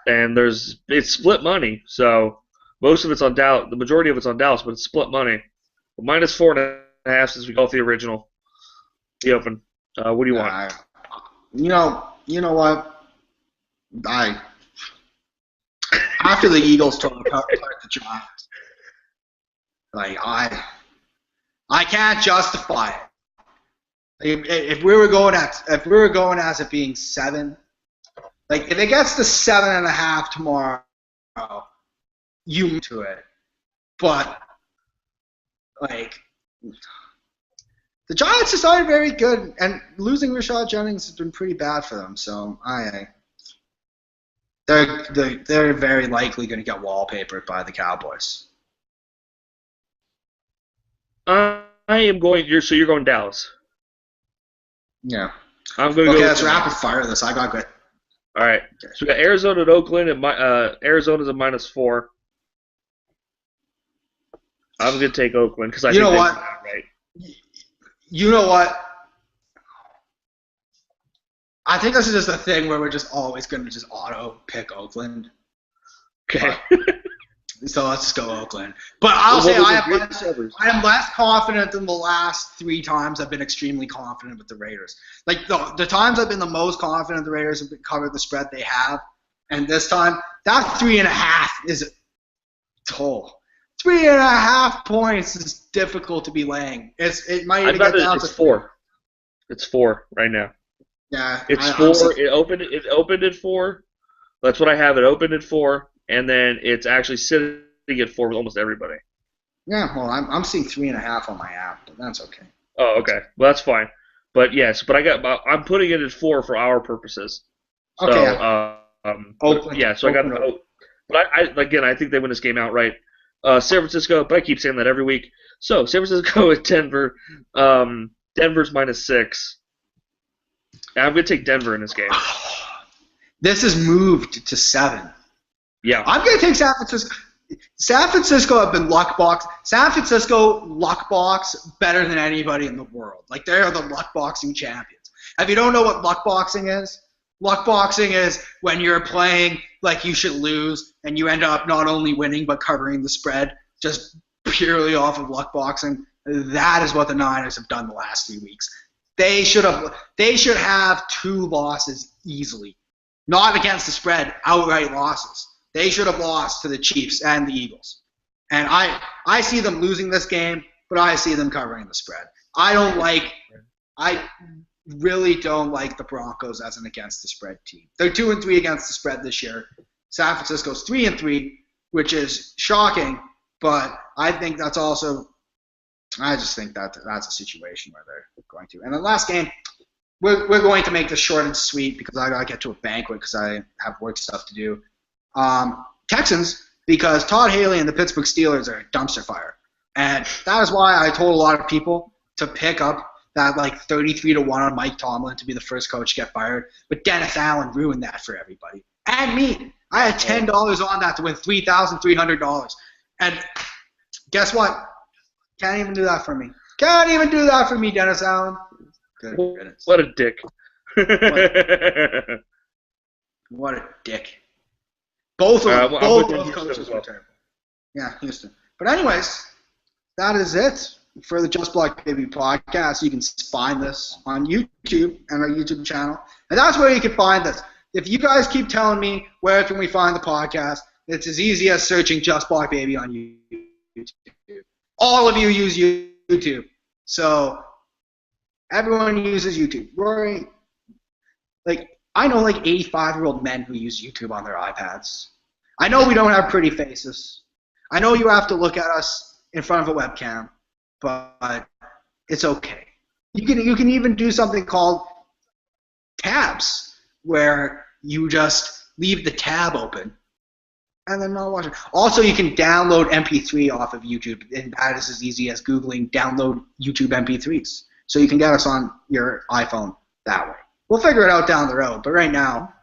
and it's split money. So most of it's on Dallas. The majority of it's on Dallas, but it's split money. But -4.5 since we go off the original. The open. What do you want? You know what? After the Eagles tore apart the Giants, like I can't justify it. If we were going as it being 7, like if it gets to 7.5 tomorrow, you move to it. But like the Giants just aren't very good, and losing Rashad Jennings has been pretty bad for them. So they're very likely going to get wallpapered by the Cowboys. I am going. You're going Dallas. Yeah. I'm going to go. Okay, let's rapid fire this. I got good. All right. So we got Arizona at Oakland, and Arizona's a -4. I'm going to take Oakland because I think what? Right. You know what? I think this is just a thing where we're just always going to just auto pick Oakland. Okay. So let's just go Oakland. But I'll say I am less confident than the last 3 times I've been extremely confident with the Raiders. Like the times I've been the most confident the Raiders have covered the spread they have, and this time that 3.5 is toll. 3.5 points is difficult to be laying. It might even get down to 4. It's 4 right now. Yeah, it's 4. It opened at 4. That's what I have. It opened at 4, and then it's actually sitting at 4 with almost everybody. Yeah, well, I'm seeing 3.5 on my app, but that's okay. Oh, okay. Well, that's fine. But yes, I'm putting it at 4 for our purposes. So, okay. Oakland, yeah. So Oakland. I got. But I think they win this game outright. San Francisco, but I keep saying that every week. So San Francisco at Denver. Denver's -6. I'm going to take Denver in this game. This is moved to 7. Yeah. I'm going to take San Francisco. San Francisco have been luck box. San Francisco luck box better than anybody in the world. Like, they are the luck boxing champions. If you don't know what luck boxing is when you're playing like you should lose and you end up not only winning but covering the spread just purely off of luck boxing. That is what the Niners have done the last 3 weeks. They should have 2 losses easily. Not against the spread, outright losses. They should have lost to the Chiefs and the Eagles. And I see them losing this game, but I see them covering the spread. I really don't like the Broncos as an against the spread team. They're 2-3 against the spread this year. San Francisco's 3-3, which is shocking, but I think that's also I just think that's a situation where they're going to. And the last game, we're going to make this short and sweet because I got to get to a banquet because I have work stuff to do. Texans, because Todd Haley and the Pittsburgh Steelers are a dumpster fire. And that is why I told a lot of people to pick up that 33-1 on Mike Tomlin to be the first coach to get fired. But Dennis Allen ruined that for everybody. And me. I had $10 on that to win $3,300. And guess what? Can't even do that for me. Can't even do that for me, Dennis Allen. Goodness. What a dick. What a dick. Both coaches were terrible. Yeah, Houston. But anyways, that is it for the Just Block Baby podcast. You can find this on YouTube and our YouTube channel. And that's where you can find this. If you guys keep telling me where can we find the podcast, it's as easy as searching Just Block Baby on YouTube. All of you use YouTube. So everyone uses YouTube. Rory, I know like 85-year-old men who use YouTube on their iPads. I know we don't have pretty faces. I know you have to look at us in front of a webcam, but it's okay. You can even do something called tabs, where you just leave the tab open and then not watch it. Also, you can download MP3 off of YouTube, and that is as easy as Googling download YouTube MP3s. So you can get us on your iPhone that way. We'll figure it out down the road, but right now,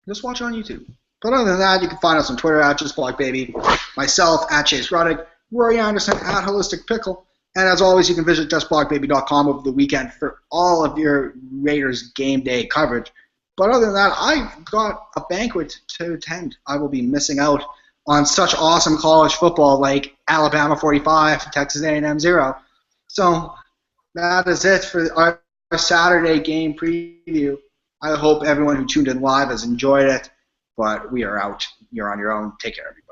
just watch it on YouTube. But other than that, you can find us on Twitter at JustBlockBaby, myself at Chase Ruttig, Rory Anderson at Holistic Pickle, and as always, you can visit JustBlockBaby.com over the weekend for all of your Raiders game day coverage. But other than that, I've got a banquet to attend. I will be missing out on such awesome college football like Alabama 45, Texas A&M 0. So that is it for our Saturday game preview. I hope everyone who tuned in live has enjoyed it. But we are out. You're on your own. Take care, everybody.